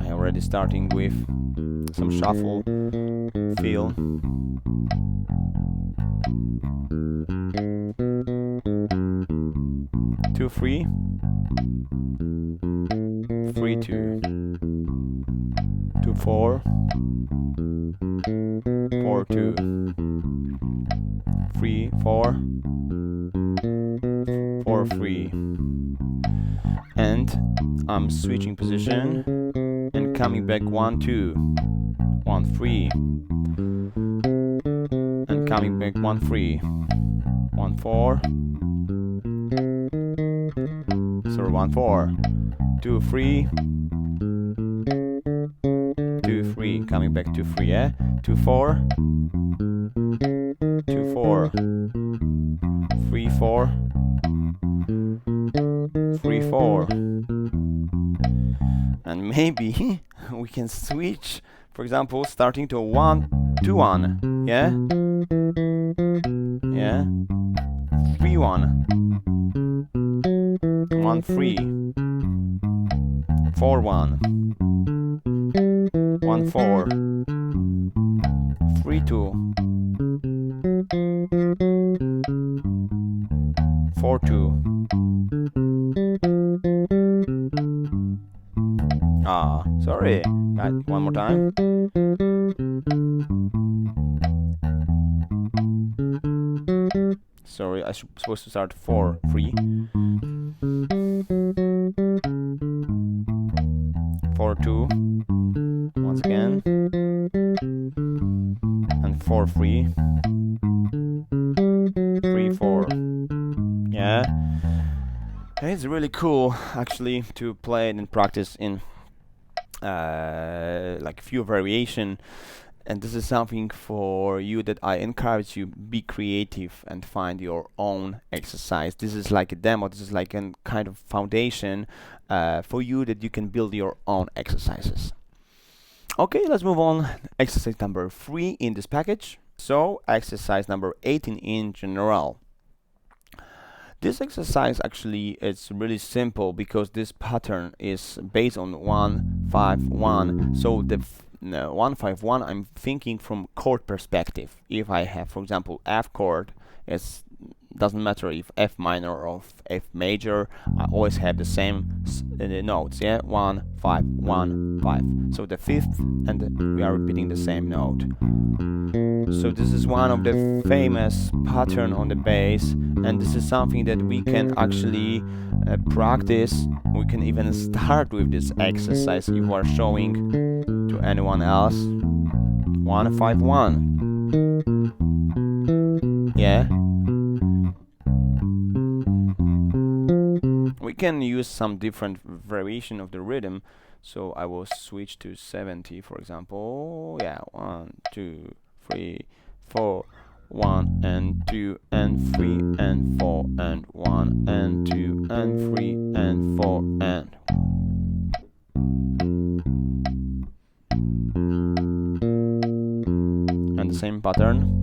I already starting with some shuffle feel. 2, 3, 3, 2, 2, 4, 4, 2, 3, 4, 4, 3, and I'm switching position and coming back 1, 2, 1, 3, and coming back 1, 3, 1, 4, sorry, 1, 4, 2, 3, 2, 3, coming back to 3, yeah, 2, 4, 2, 4, 3, 4, 3, 4, and maybe we can switch, for example, starting to 1, 2, 1, yeah, yeah, 3, 1, 1 3, 4 1, 1 4, 3 2, 4 2. Ah, sorry. Right, one more time. Sorry, I supposed to start 4 3, 4 2. Once again, and 4 3, 3 4. Yeah, it's really cool actually to play it and practice in like few variation, and this is something for you that I encourage you, be creative and find your own exercise. This is like a demo, this is like a kind of foundation for you that you can build your own exercises. Okay, let's move on. Exercise number 3 in this package. So exercise number 18 in general. This exercise actually is really simple because this pattern is based on 1 5 1. So the 1 5 1, I'm thinking from chord perspective. If I have, for example, F chord, it doesn't matter if F minor or F major, I always have the same notes. Yeah, 1 5 1 5. So the fifth, and we are repeating the same note. So this is one of the famous pattern on the bass, and this is something that we can actually practice. We can even start with this exercise if you are showing to anyone else. 1 5 1. Yeah. We can use some different variation of the rhythm. So I will switch to 70, for example. Yeah, 1 2 3 4, 1 and 2 and 3 and 4 and 1 and 2 and 3 and 4 and the same pattern.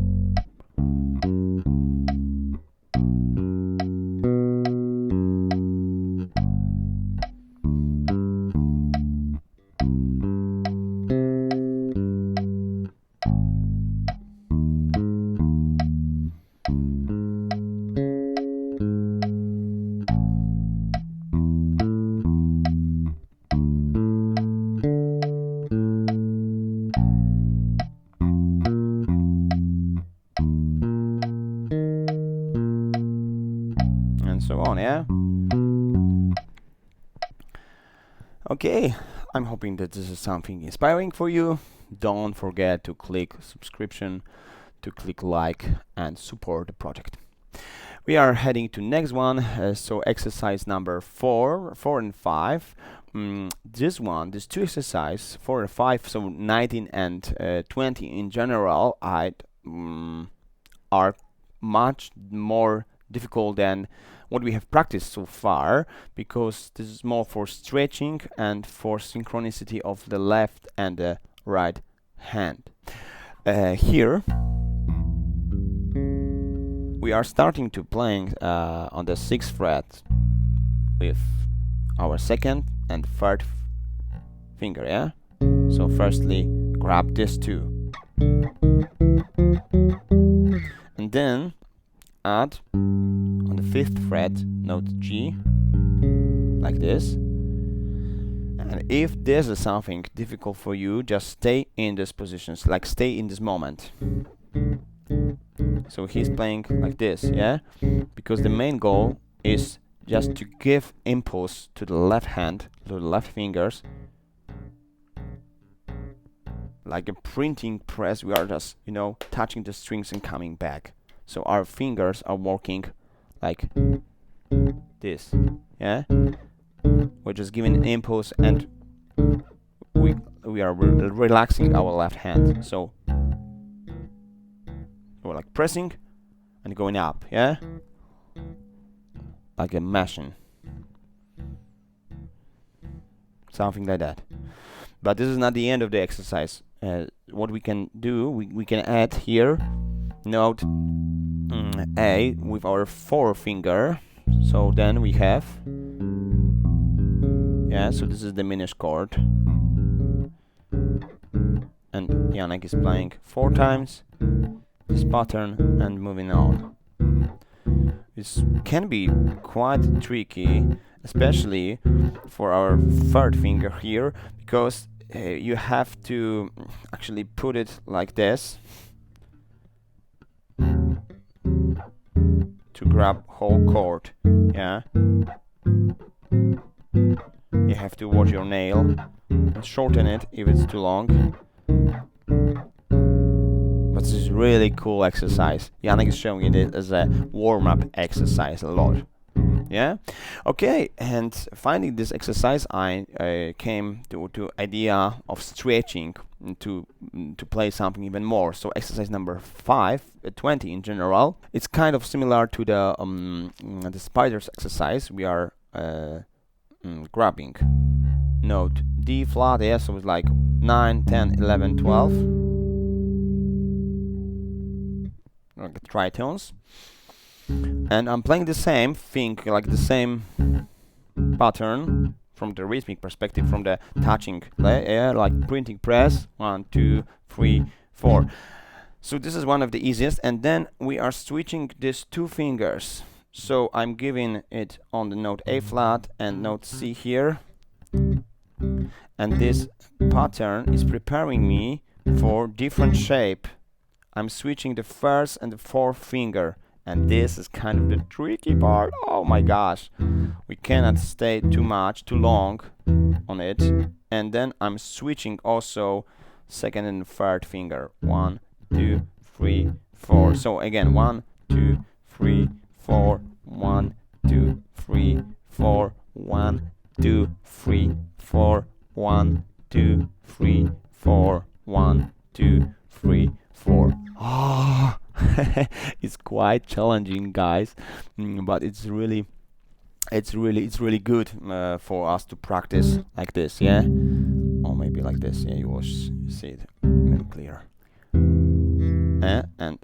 So on, yeah. Okay, I'm hoping that this is something inspiring for you. Don't forget to click subscription, to click like and support the project. We are heading to next one. So exercise number 4 and 5. These two exercises 4 and 5, so 19 and 20 in general, are much more difficult than what we have practiced so far, because this is more for stretching and for synchronicity of the left and the right hand. Here we are starting to playing on the 6th fret with our 2nd and 3rd finger, yeah? So firstly grab this 2 and then add on the 5th fret note G, like this. And if this is something difficult for you, just stay in this positions, like stay in this moment. So he's playing like this, yeah, because the main goal is just to give impulse to the left hand, to the left fingers, like a printing press. We are just, you know, touching the strings and coming back. So our fingers are working like this, yeah. We're just giving an impulse and we are relaxing our left hand. So we're like pressing and going up, yeah, like a machine, something like that. But this is not the end of the exercise. What we can do, we can add here note A with our 4th finger. So then we have Yeah, so this is diminished chord. And Janek is playing 4 times this pattern and moving on. This can be quite tricky, especially for our 3rd finger here, because you have to actually put it like this to grab whole chord. Yeah, you have to watch your nail and shorten it if it's too long. But this is really cool exercise. Janek is showing it as a warm-up exercise a lot. Yeah, okay, and finding this exercise, I came to idea of stretching to play something even more. So exercise number 20 in general, it's kind of similar to the spiders exercise. We are grabbing note D flat, yeah, so it's like 9, 10, 11, 12, like tritones. And I'm playing the same thing, like the same pattern from the rhythmic perspective, from the touching, like printing press, 1, 2, 3, 4. So this is one of the easiest, and then we are switching these 2 fingers. So I'm giving it on the note A flat and note C here, and this pattern is preparing me for different shape. I'm switching the 1st and the 4th finger. And this is kind of the tricky part. Oh my gosh, we cannot stay too long on it. And then I'm switching also 2nd and 3rd finger. 1, 2, 3, 4. So again, 1, 2, 3, 4. 1, 2, 3, 4. 1, 2, 3, 4. 1, 2, 3, 4. 1, 2, 3, 4. Ah. It's quite challenging, guys, but it's really good for us to practice like this, yeah, or maybe like this. Yeah, you will see it very clear. And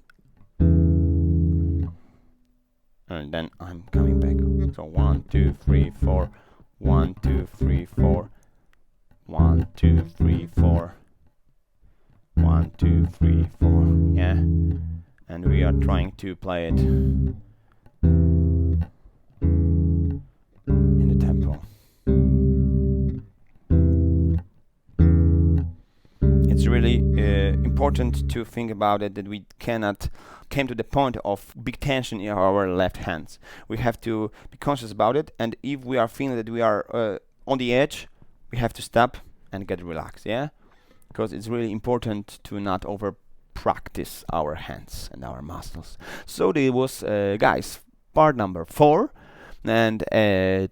then I'm coming back. So 1, 2, 3, 4. 1, 2, 3, 4. 1, 2, 3, 4. 1, 2, 3, 4. Yeah. And we are trying to play it in the tempo. It's really important to think about it, that we cannot came to the point of big tension in our left hands. We have to be conscious about it, and if we are feeling that we are on the edge, we have to stop and get relaxed, yeah? Because it's really important to not over practice our hands and our muscles. So there was, guys, part number 4 and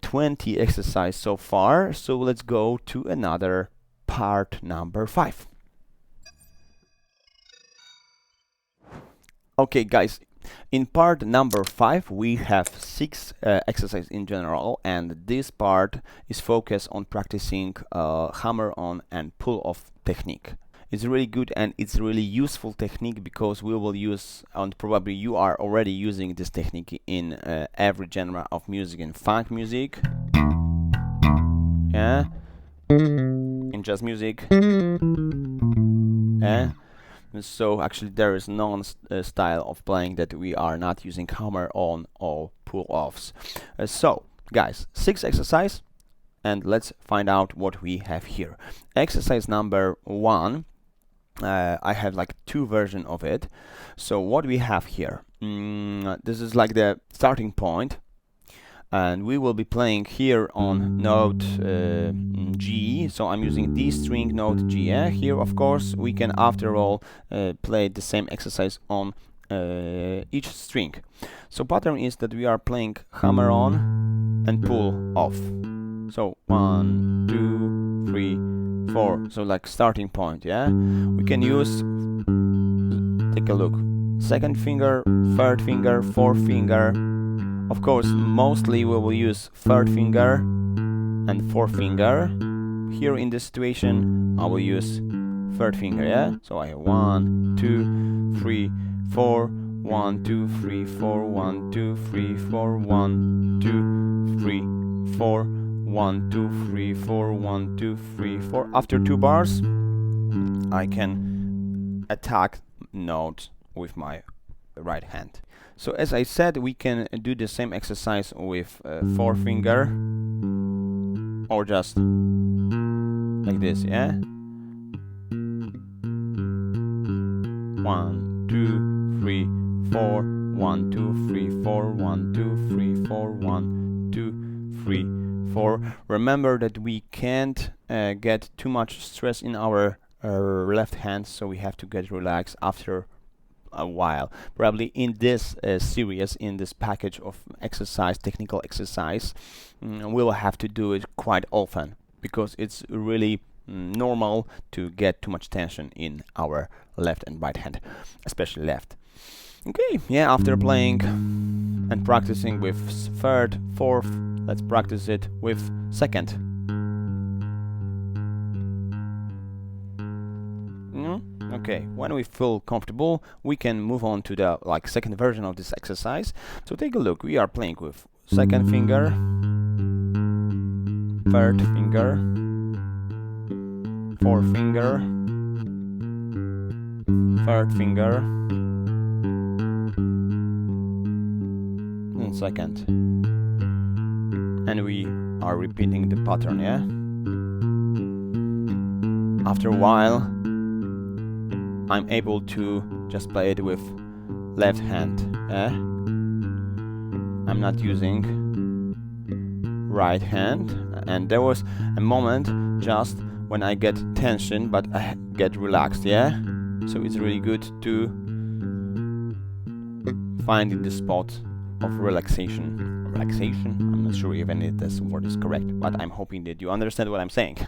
20 exercise so far. So let's go to another part number 5. Okay, guys, in part number 5 we have 6 exercises in general, and this part is focused on practicing hammer on and pull off technique. It's really good and it's really useful technique, because we will use, and probably you are already using this technique in every genre of music, in funk music, yeah, in jazz music, yeah. So actually there is no style of playing that we are not using hammer on or pull offs. So guys, 6 exercise, and let's find out what we have here. Exercise number 1. I have like 2 versions of it. So what we have here, this is like the starting point, and we will be playing here on note G. So I'm using D string, note G. Yeah? Here of course we can after all play the same exercise on each string. So pattern is that we are playing hammer on and pull off. So 1, 2, 3, 4. So like starting point, yeah. We can use, take a look, 2nd finger, 3rd finger, 4th finger. Of course, mostly we will use 3rd finger and 4th finger. Here in this situation, I will use 3rd finger, yeah. So I have 1, 2, 3, 4. 1, 2, 3, 4. 1, 2, 3, 4. 1, 2, 3, 4. 1 2 3 4, 1 2 3 4. After 2 bars I can attack notes with my right hand. So as I said, we can do the same exercise with forefinger, or just like this, yeah? 1 2 3 4, 1 2 3 4, 1 2 3 4, 1 2 3 4. Remember that we can't get too much stress in our left hand, so we have to get relaxed after a while. Probably in this series, in this package of exercise, technical exercise, we'll have to do it quite often, because it's really normal to get too much tension in our left and right hand, especially left. Okay, yeah, after playing and practicing with third, fourth, let's practice it with second. Okay, when we feel comfortable, we can move on to the second version of this exercise. So take a look. We are playing with second finger, third finger, fourth finger, third finger, and second. And we are repeating the pattern, yeah? After a while, I'm able to just play it with left hand, eh? I'm not using right hand, and there was a moment just when I get tension, but I get relaxed, yeah? So it's really good to find the spot of relaxation. Relaxation? I'm not sure even if this word is correct, but I'm hoping that you understand what I'm saying.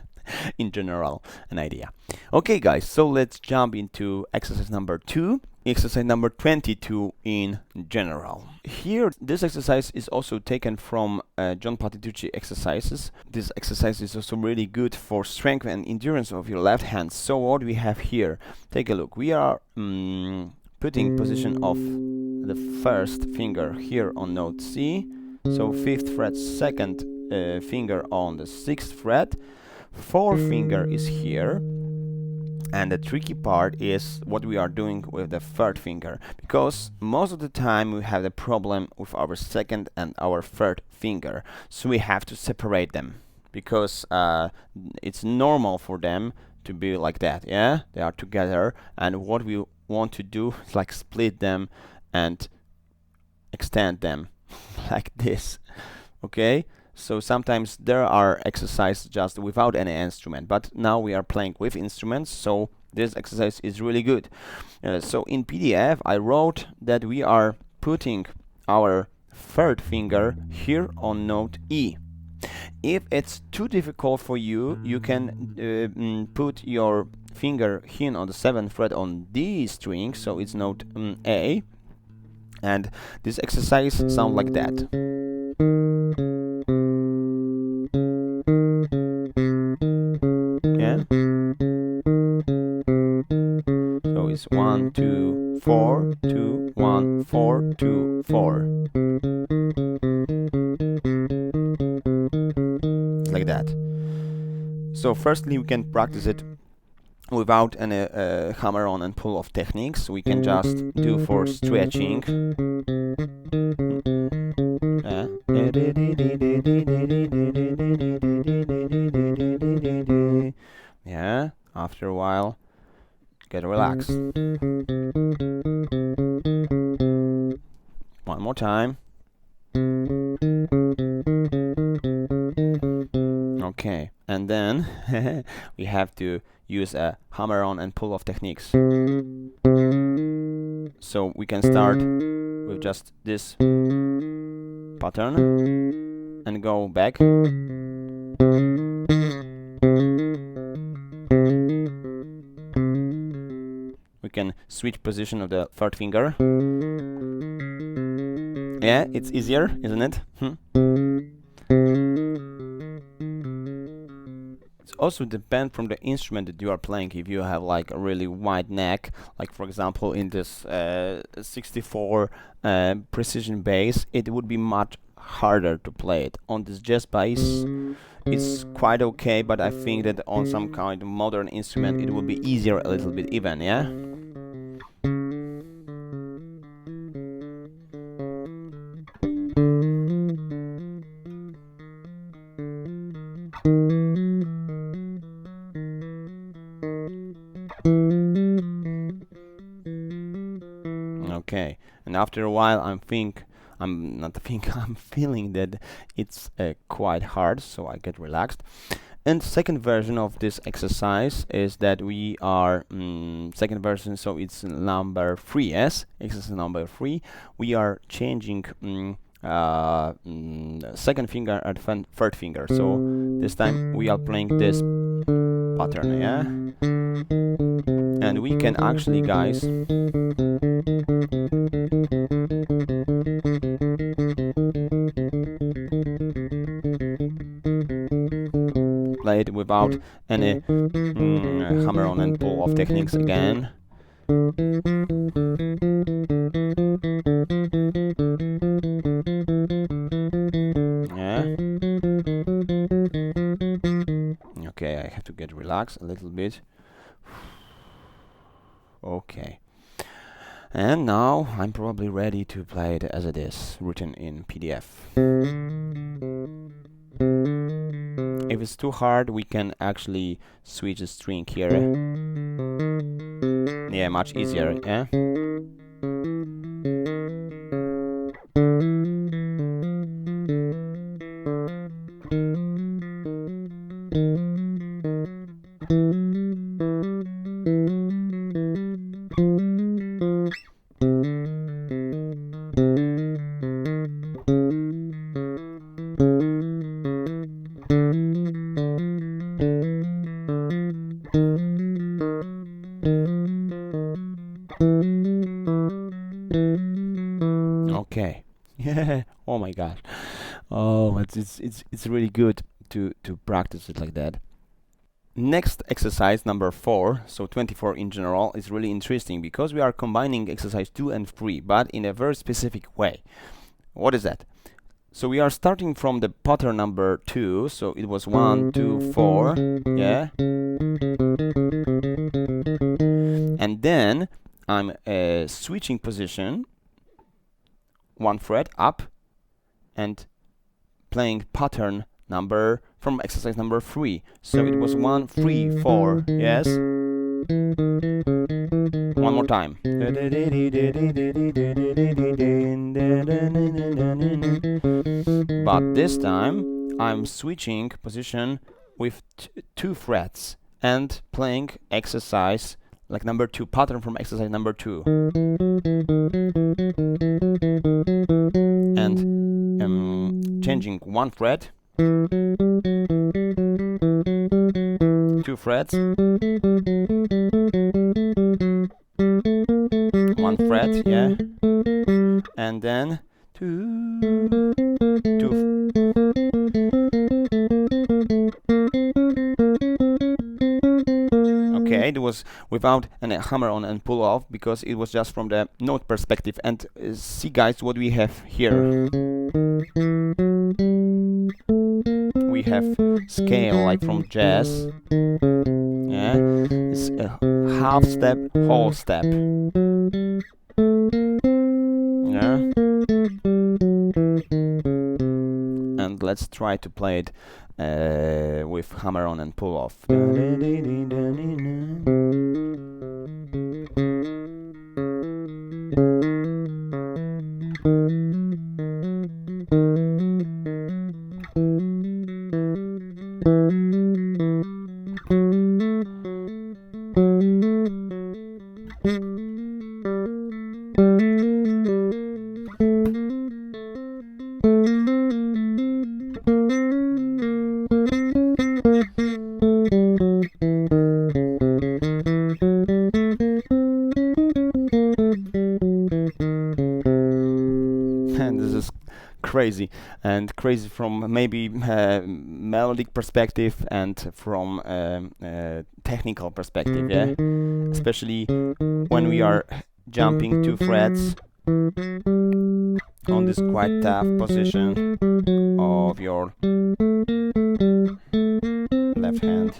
In general, an idea. Okay guys, so let's jump into exercise number 2, exercise number 22 in general. Here, this exercise is also taken from John Patitucci exercises. This exercise is also really good for strength and endurance of your left hand. So what we have here, take a look. We are putting position of the first finger here on note C, so 5th fret, second finger on the 6th fret, fourth finger is here, and the tricky part is what we are doing with the third finger, because most of the time we have the problem with our second and our third finger, so we have to separate them, because it's normal for them to be like that, yeah? They are together, and what we want to do is like split them and extend them like this, okay? So sometimes there are exercises just without any instrument, but now we are playing with instruments, so this exercise is really good. So in PDF I wrote that we are putting our third finger here on note E. If it's too difficult for you, you can put your finger here on the 7th fret on D string, so it's note A, and this exercise sounds like that. Yeah. So it's 1 2 4 2 1 4 2 4. Like that. So firstly we can practice it without any hammer on and pull off techniques. We can just do for stretching. Yeah, after a while, get relaxed. One more time. Okay, and then we have to use a hammer on and pull off techniques. So we can start with just this pattern and go back. We can switch position of the third finger. Yeah, it's easier, isn't it? It's also depend from the instrument that you are playing. If you have like a really wide neck, like for example in this 64 precision bass, it would be much harder to play it. On this jazz bass, it's quite okay, but I think that on some kind of modern instrument it will be easier a little bit even, yeah? Okay, and after a while I'm feeling that it's quite hard, so I get relaxed. And second version of this exercise is that we are second version, so it's number 3, yes, exercise number 3. We are changing second finger and third finger, so this time we are playing this pattern, yeah, and we can actually, guys, play it without any hammer-on and pull-off techniques again. Yeah. Okay, I have to get relaxed a little bit. Okay. And now I'm probably ready to play it as it is, written in PDF. If it's too hard, we can actually switch the string here. Yeah, much easier, yeah? Okay. Yeah. Oh my gosh. Oh, it's really good to practice it like that. Next exercise, number 4, so 24 in general, is really interesting because we are combining exercise 2 and 3, but in a very specific way. What is that? So we are starting from the pattern number 2, so it was 1, 2, 4, yeah? And then I'm switching position, 1 fret up, and playing pattern number from exercise number 3. So it was 1, 3, 4, yes? One more time. But this time I'm switching position with 2 frets and playing exercise like number 2, pattern from exercise number 2. And changing 1 fret, 2 frets, 1 fret, yeah, and then 2. Okay, it was without any hammer-on and pull-off because it was just from the note perspective. And see, guys, what we have here. We have scale like from jazz. Yeah, it's a half step, whole step. Yeah. And let's try to play it with hammer-on and pull-off. Crazy from maybe melodic perspective and from technical perspective, yeah, especially when we are jumping 2 frets on this quite tough position of your hand.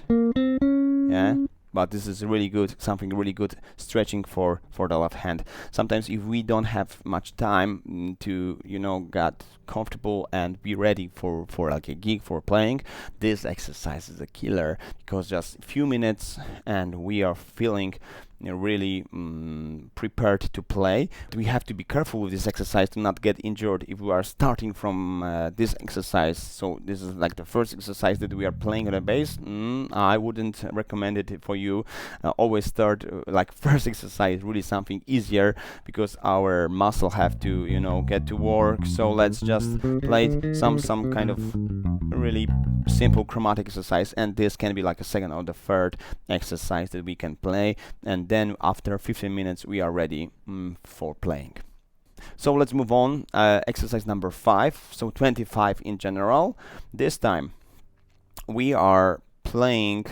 Yeah, but this is really good, something really good stretching for the left hand. Sometimes if we don't have much time to, you know, get comfortable and be ready for like a gig, for playing, this exercise is a killer, because just a few minutes and we are feeling, you know, really prepared to play. We have to be careful with this exercise to not get injured if we are starting from this exercise. So this is like the first exercise that we are playing on the bass. I wouldn't recommend it for you. Always start like first exercise, really something easier, because our muscle have to, you know, get to work. So let's just play some kind of really simple chromatic exercise, and this can be like a second or the third exercise that we can play, and then after 15 minutes we are ready for playing. So let's move on. Exercise number 5, so 25 in general. This time we are playing,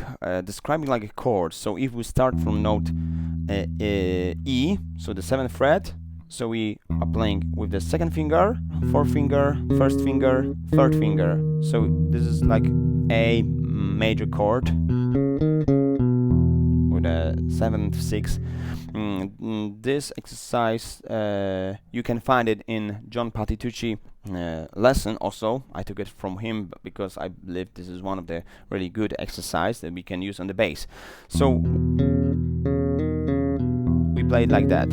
describing like a chord. So if we start from note E, so the 7th fret, so we are playing with the 2nd finger, 4th finger, 1st finger, 3rd finger. So this is like a major chord with a 7th, 6th. This exercise, you can find it in John Patitucci lesson also. I took it from him because I believe this is one of the really good exercise that we can use on the bass. So we play it like that.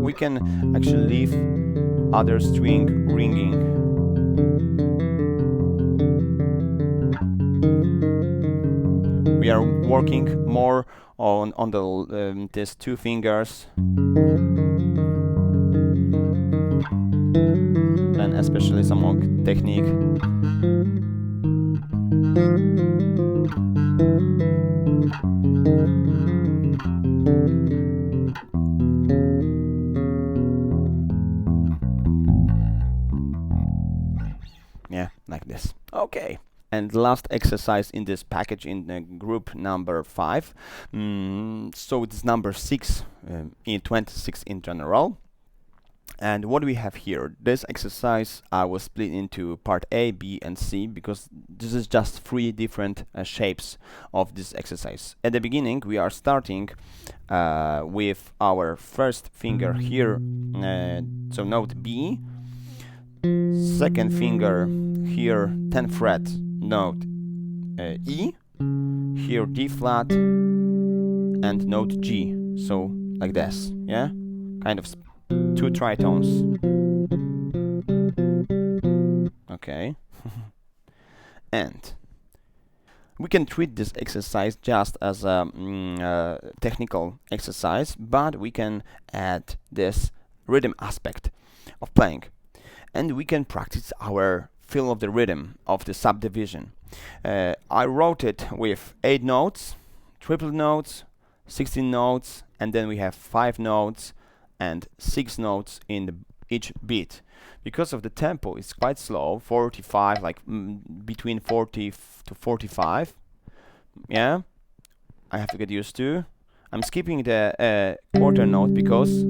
We can actually leave other string ringing. We are working more on the these 2 fingers, and especially some more technique. Yeah, like this. Okay. And last exercise in this package, in group number 5. So it's number 6 in 26 in general. And what do we have here? This exercise I will split into part A, B and C, because this is just 3 different shapes of this exercise. At the beginning we are starting with our 1st finger here, so note B, 2nd finger here, 10th fret, note E, here D flat, and note G. So like this, yeah, kind of 2 tritones. Okay. And we can treat this exercise just as a technical exercise, but we can add this rhythm aspect of playing, and we can practice our feel of the rhythm of the subdivision. I wrote it with 8 notes, triple notes, 16 notes, and then we have 5 notes and 6 notes in each beat. Because of the tempo, it's quite slow, 45, like between 40 to 45. Yeah, I have to get used to. I'm skipping the quarter note because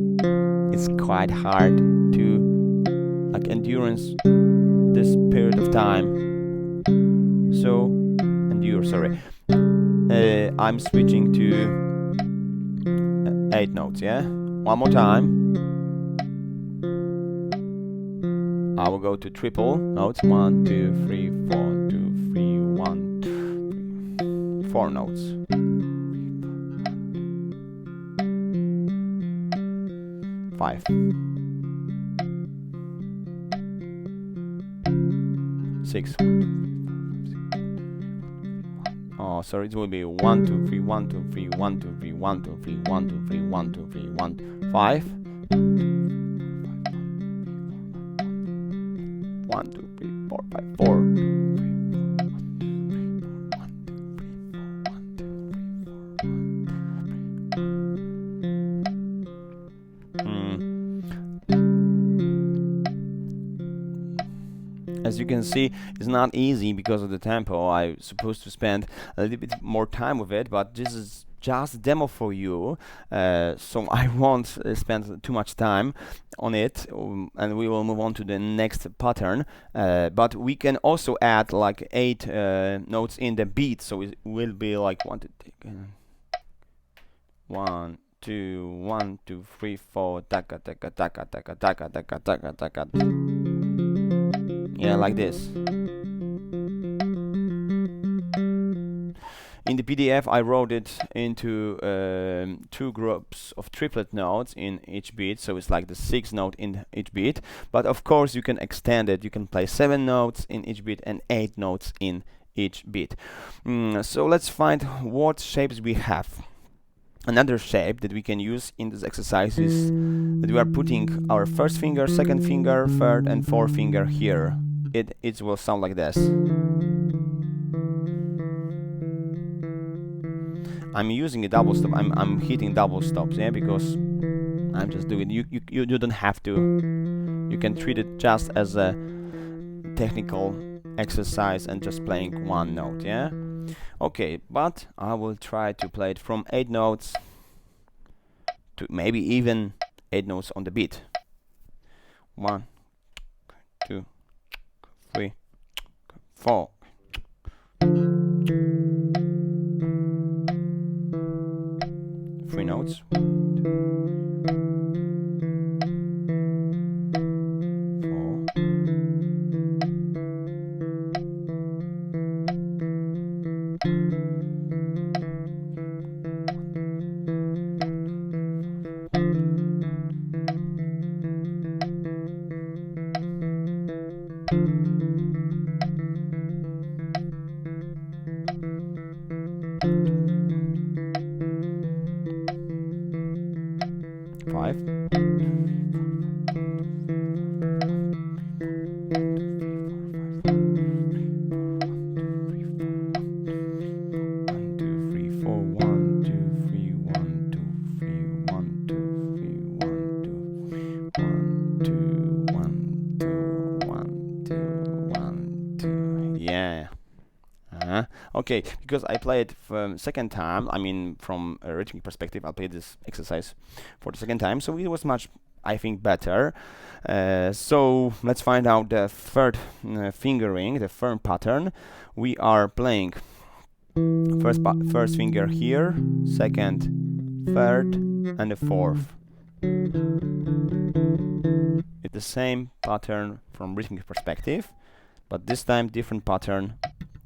it's quite hard to like endurance this period of time. So endure, sorry. I'm switching to 8 notes, yeah? One more time. I will go to triple notes. 1, 2, 3, 4, 2, 3, 1, 2, 3. 4 notes. 5. 6. Oh, sorry, it will be 1, 2, 3, 1, 2, 3, 1, 2, 3, 1, 2, 3, 1, 2, 3, 1, 2, 3, 1, 5. 1, 2, 3, 4, 5, 4. As you can see, it's not easy because of the tempo. I'm supposed to spend a little bit more time with it, but this is just demo for you, so I won't spend too much time on it, and we will move on to the next pattern. But we can also add like 8 notes in the beat, so it will be like 1, 2, 1, 2, 3, 4, taka taka taka taka taka taka taka taka. Yeah, like this. In the PDF, I wrote it into 2 groups of triplet notes in each beat, so it's like the 6 note in each beat. But of course, you can extend it. You can play 7 notes in each beat and 8 notes in each beat. So let's find what shapes we have. Another shape that we can use in this exercise is that we are putting our first finger, second finger, third and fourth finger here. It will sound like this. I'm using a double stop. I'm hitting double stops, yeah, because I'm just doing it. You don't have to. You can treat it just as a technical exercise and just playing 1 note, yeah. Okay, but I will try to play it from 8 notes to maybe even 8 notes on the beat. 1, 2, 3, 4. 3 notes. 4. 5. Okay, because I played for second time, I mean from a rhythmic perspective, I'll play this exercise for the second time, so it was much, I think, better. So let's find out the third fingering, the firm pattern. We are playing first finger here, second, third, and the fourth. It's the same pattern from rhythmic perspective, but this time different pattern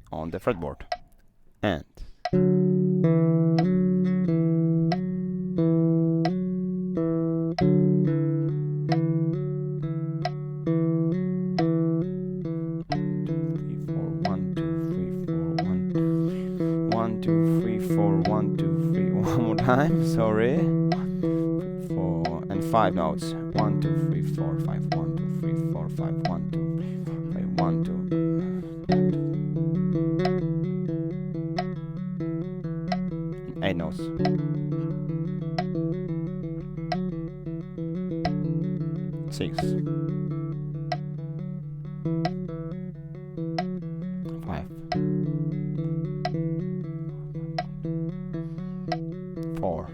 on the fretboard. And one more time, sorry. 4 and 5 notes. 1, 2, 3, 4, 5. 1, 2, 3, 4, 5. 1, 2, 3, 5. 1, 2. 8 notes. 6. 5. 4.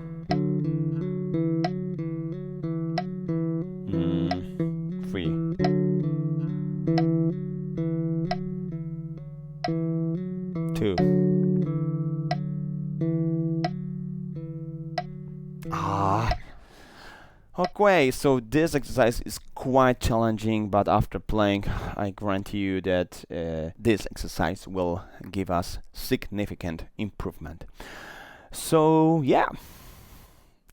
3. 2. Okay, so this exercise is quite challenging, but after playing, I grant you that this exercise will give us significant improvement. So yeah,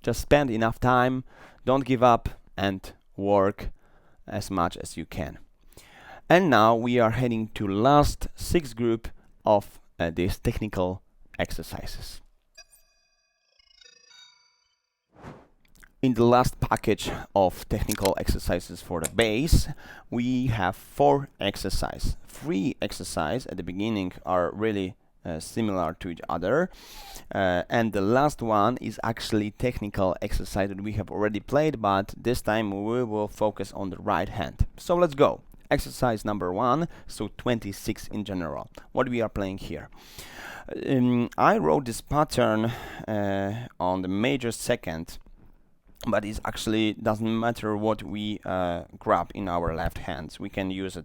just spend enough time, don't give up, and work as much as you can. And now we are heading to last 6 group of these technical exercises. In the last package of technical exercises for the bass, we have 4 exercises. 3 exercises at the beginning are really similar to each other, and the last one is actually technical exercise that we have already played, but this time we will focus on the right hand. So let's go. exercise number 1, so 26 in general. What we are playing here. I wrote this pattern on the major second, but it actually doesn't matter what we grab in our left hands. We can use a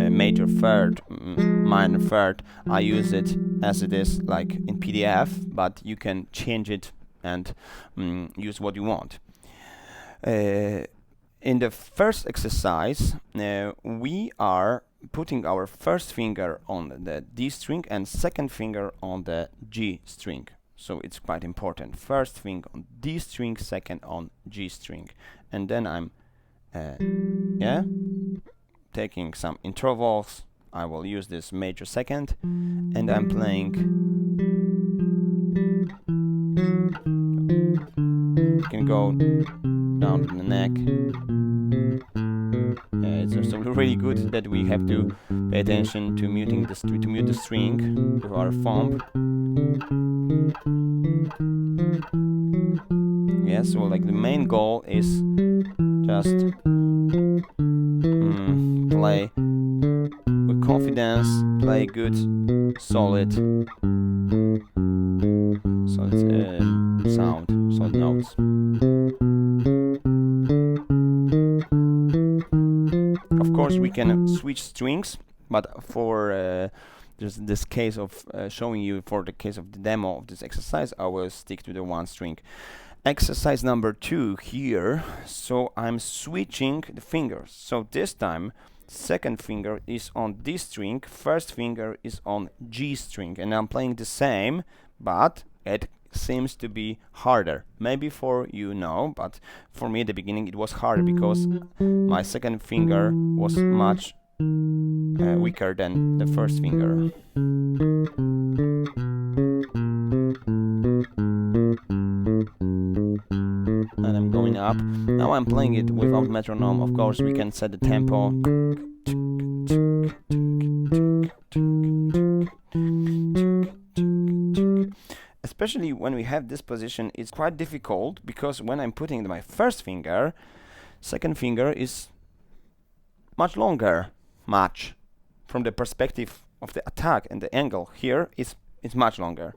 major third, minor third. I use it as it is, like in PDF, but you can change it and use what you want. In the first exercise, we are putting our first finger on the D string and second finger on the G string. So it's quite important. First finger on D string, second on G string. And then I'm taking some intervals. I will use this major second, and I'm playing. You can go down to the neck. It's also really good that we have to pay attention to muting the to mute the string with our thumb. Yeah, so like the main goal is just play with confidence, play good, solid sound, solid notes. Of course, we can switch strings, but for just this case of showing you, for the case of the demo of this exercise, I will stick to the one string. Exercise number 2 here. So I'm switching the fingers. So this time, second finger is on D string, first finger is on G string, and I'm playing the same, but it seems to be harder. Maybe for you, no, but for me at the beginning it was harder because my second finger was much weaker than the first finger. And I'm going up. Now I'm playing it without metronome. Of course, we can set the tempo. Especially when we have this position, it's quite difficult because when I'm putting my first finger, second finger is much longer, much. From the perspective of the attack and the angle here is much longer.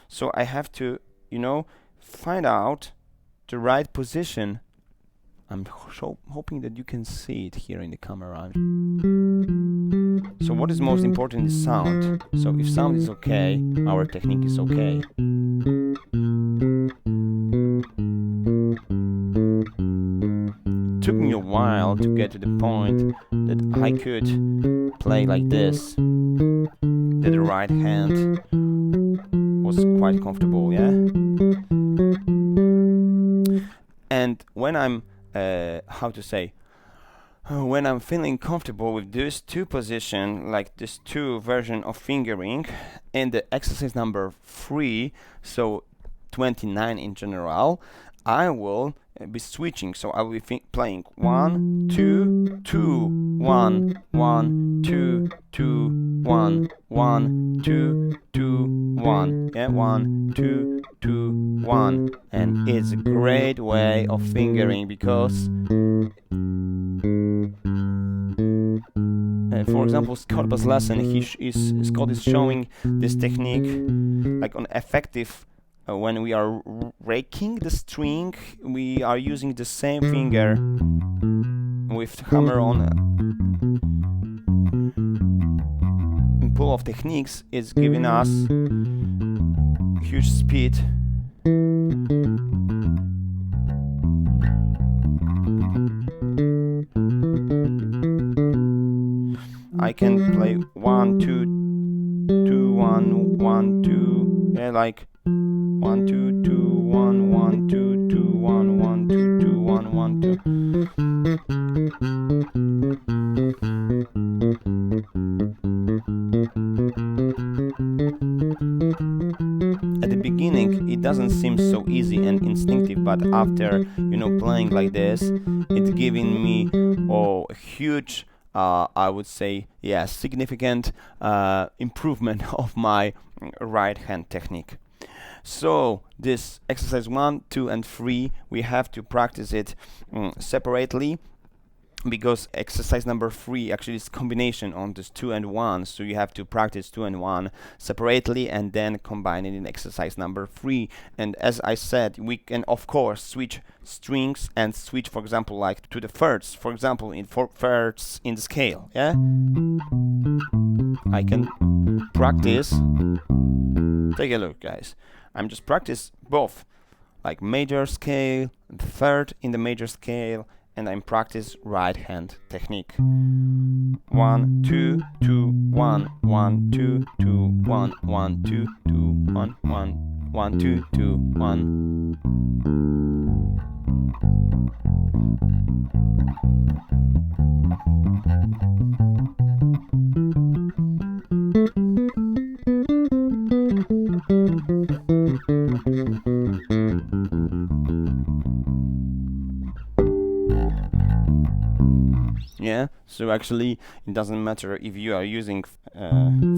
So I have to, find out the right position. I'm hoping that you can see it here in the camera. So what is most important is sound. So if sound is okay, our technique is okay. It took me a while to get to the point that I could play like this, that the right hand was quite comfortable, yeah? And when I'm when I'm feeling comfortable with these two positions, like this two version of fingering, in the exercise number 3, so 29 in general, I will be switching. So I will be playing 1, 2, 2, 1, 1, 2, 2, 1, 1, 2, 2, 1. Yeah, 1, 2, 2, 1. And it's a great way of fingering because for example, Scott lesson, Scott is showing this technique like on effective. When we are raking the string, we are using the same finger with hammer on. In pull-off techniques, it's giving us huge speed. I can play 1, 2, 2, 1, 1, 2, yeah, like 1, 2, 2, 1, 1, 2, 2, 1, 1, 2, 2, 1, 1, 2. At the beginning, it doesn't seem so easy and instinctive, but after, playing like this, it's giving me a huge, I would say, significant improvement of my right hand technique. So this exercise 1, 2, and 3, we have to practice it separately. because exercise number 3 actually is combination on this 2 and 1, so you have to practice 2 and 1 separately and then combine it in exercise number 3. And as I said, we can of course switch strings and switch, for example, like to the thirds, for example, in thirds in the scale. Yeah, I can practice. Take a look, guys. I'm just practice both, like major scale, third in the major scale, and I'm practice right hand technique. 1 2 2 1 1 2 2 1 1 2 2 1 1 1 2 2 1. Yeah, so actually it doesn't matter if you are using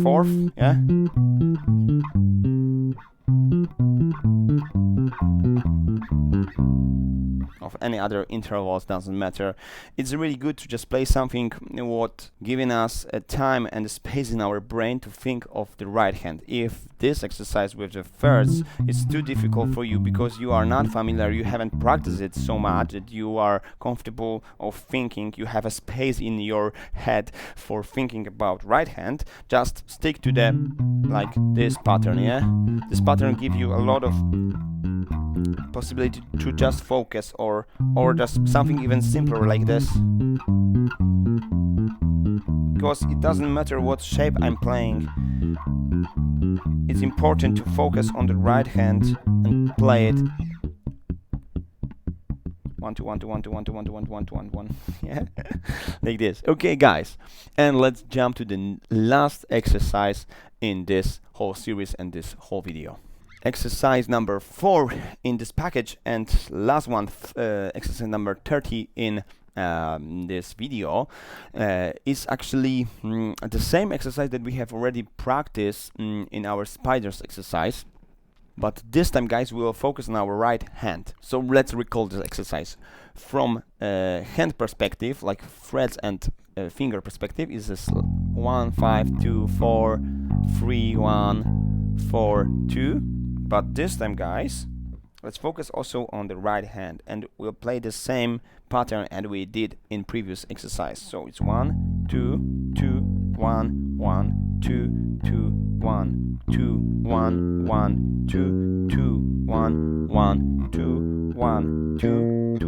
fourth, yeah, of any other intervals, doesn't matter. It's really good to just play something what giving us a time and a space in our brain to think of the right hand. If this exercise with the thirds is too difficult for you because you are not familiar, you haven't practiced it so much that you are comfortable of thinking, you have a space in your head for thinking about right hand, just stick to the like this pattern. Yeah, this pattern gives you a lot of possibility to just focus, or just something even simpler like this, because it doesn't matter what shape I'm playing, it's important to focus on the right hand and play it 1 2 1 2 1 2 1 2 1 2 1 2 1 2 1 1. Yeah, like this. Okay, guys, and let's jump to the last exercise in this whole series and this whole video. Exercise number 4 in this package, and last one, exercise number 30 in this video, is actually the same exercise that we have already practiced in our spiders exercise, but this time, guys, we will focus on our right hand. So let's recall this exercise from hand perspective, like frets and finger perspective. Is this 1 5 2 4 3 1 4 2. But this time, guys, let's focus also on the right hand, and we'll play the same pattern as we did in previous exercise. So it's 1 2 2 1 1 2 2 1 2 1 1 2 2 1 1 2 1 2 2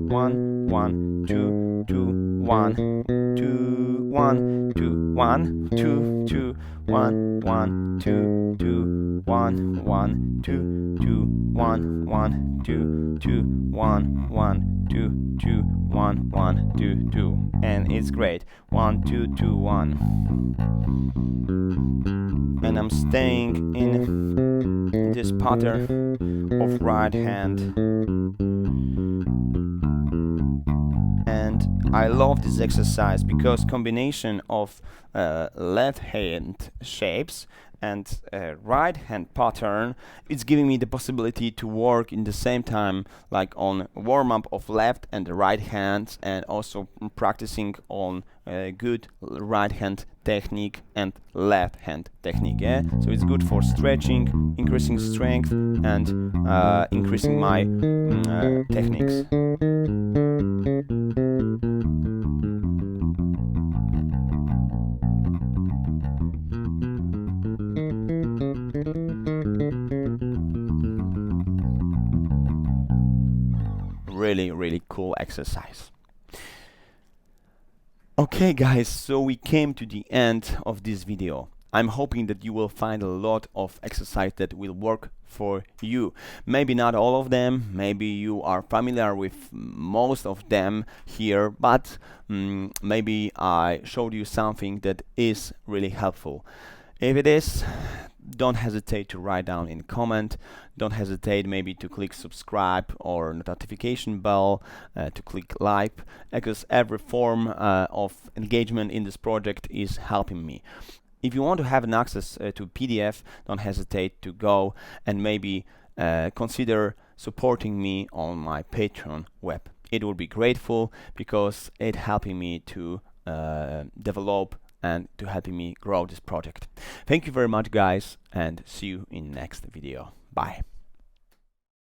1 1 2 2 1 2 1 2 1 2 2 1 1 2 2 1 1 2 2 1 1 2 2 1 1 2 2 1 1 2 2, and it's great. 1 2 2 1, and I'm staying in this pattern of right hand, and I love this exercise because combination of left hand shapes and right hand pattern, it's giving me the possibility to work in the same time, like on warm-up of left and the right hands, and also practicing on good right hand technique and left hand technique. Yeah, so it's good for stretching, increasing strength, and increasing my techniques. Really cool exercise. Okay, guys, so we came to the end of this video. I'm hoping that you will find a lot of exercise that will work for you. Maybe not all of them, maybe you are familiar with most of them here, but maybe I showed you something that is really helpful. If it is, don't hesitate to write down in comment. Don't hesitate maybe to click subscribe or notification bell, to click like, because every form of engagement in this project is helping me. If you want to have an access to PDF, don't hesitate to go and maybe consider supporting me on my Patreon web. it would be grateful, because it helping me to develop and to helping me grow this project. Thank you very much, guys, and see you in next video. Bye.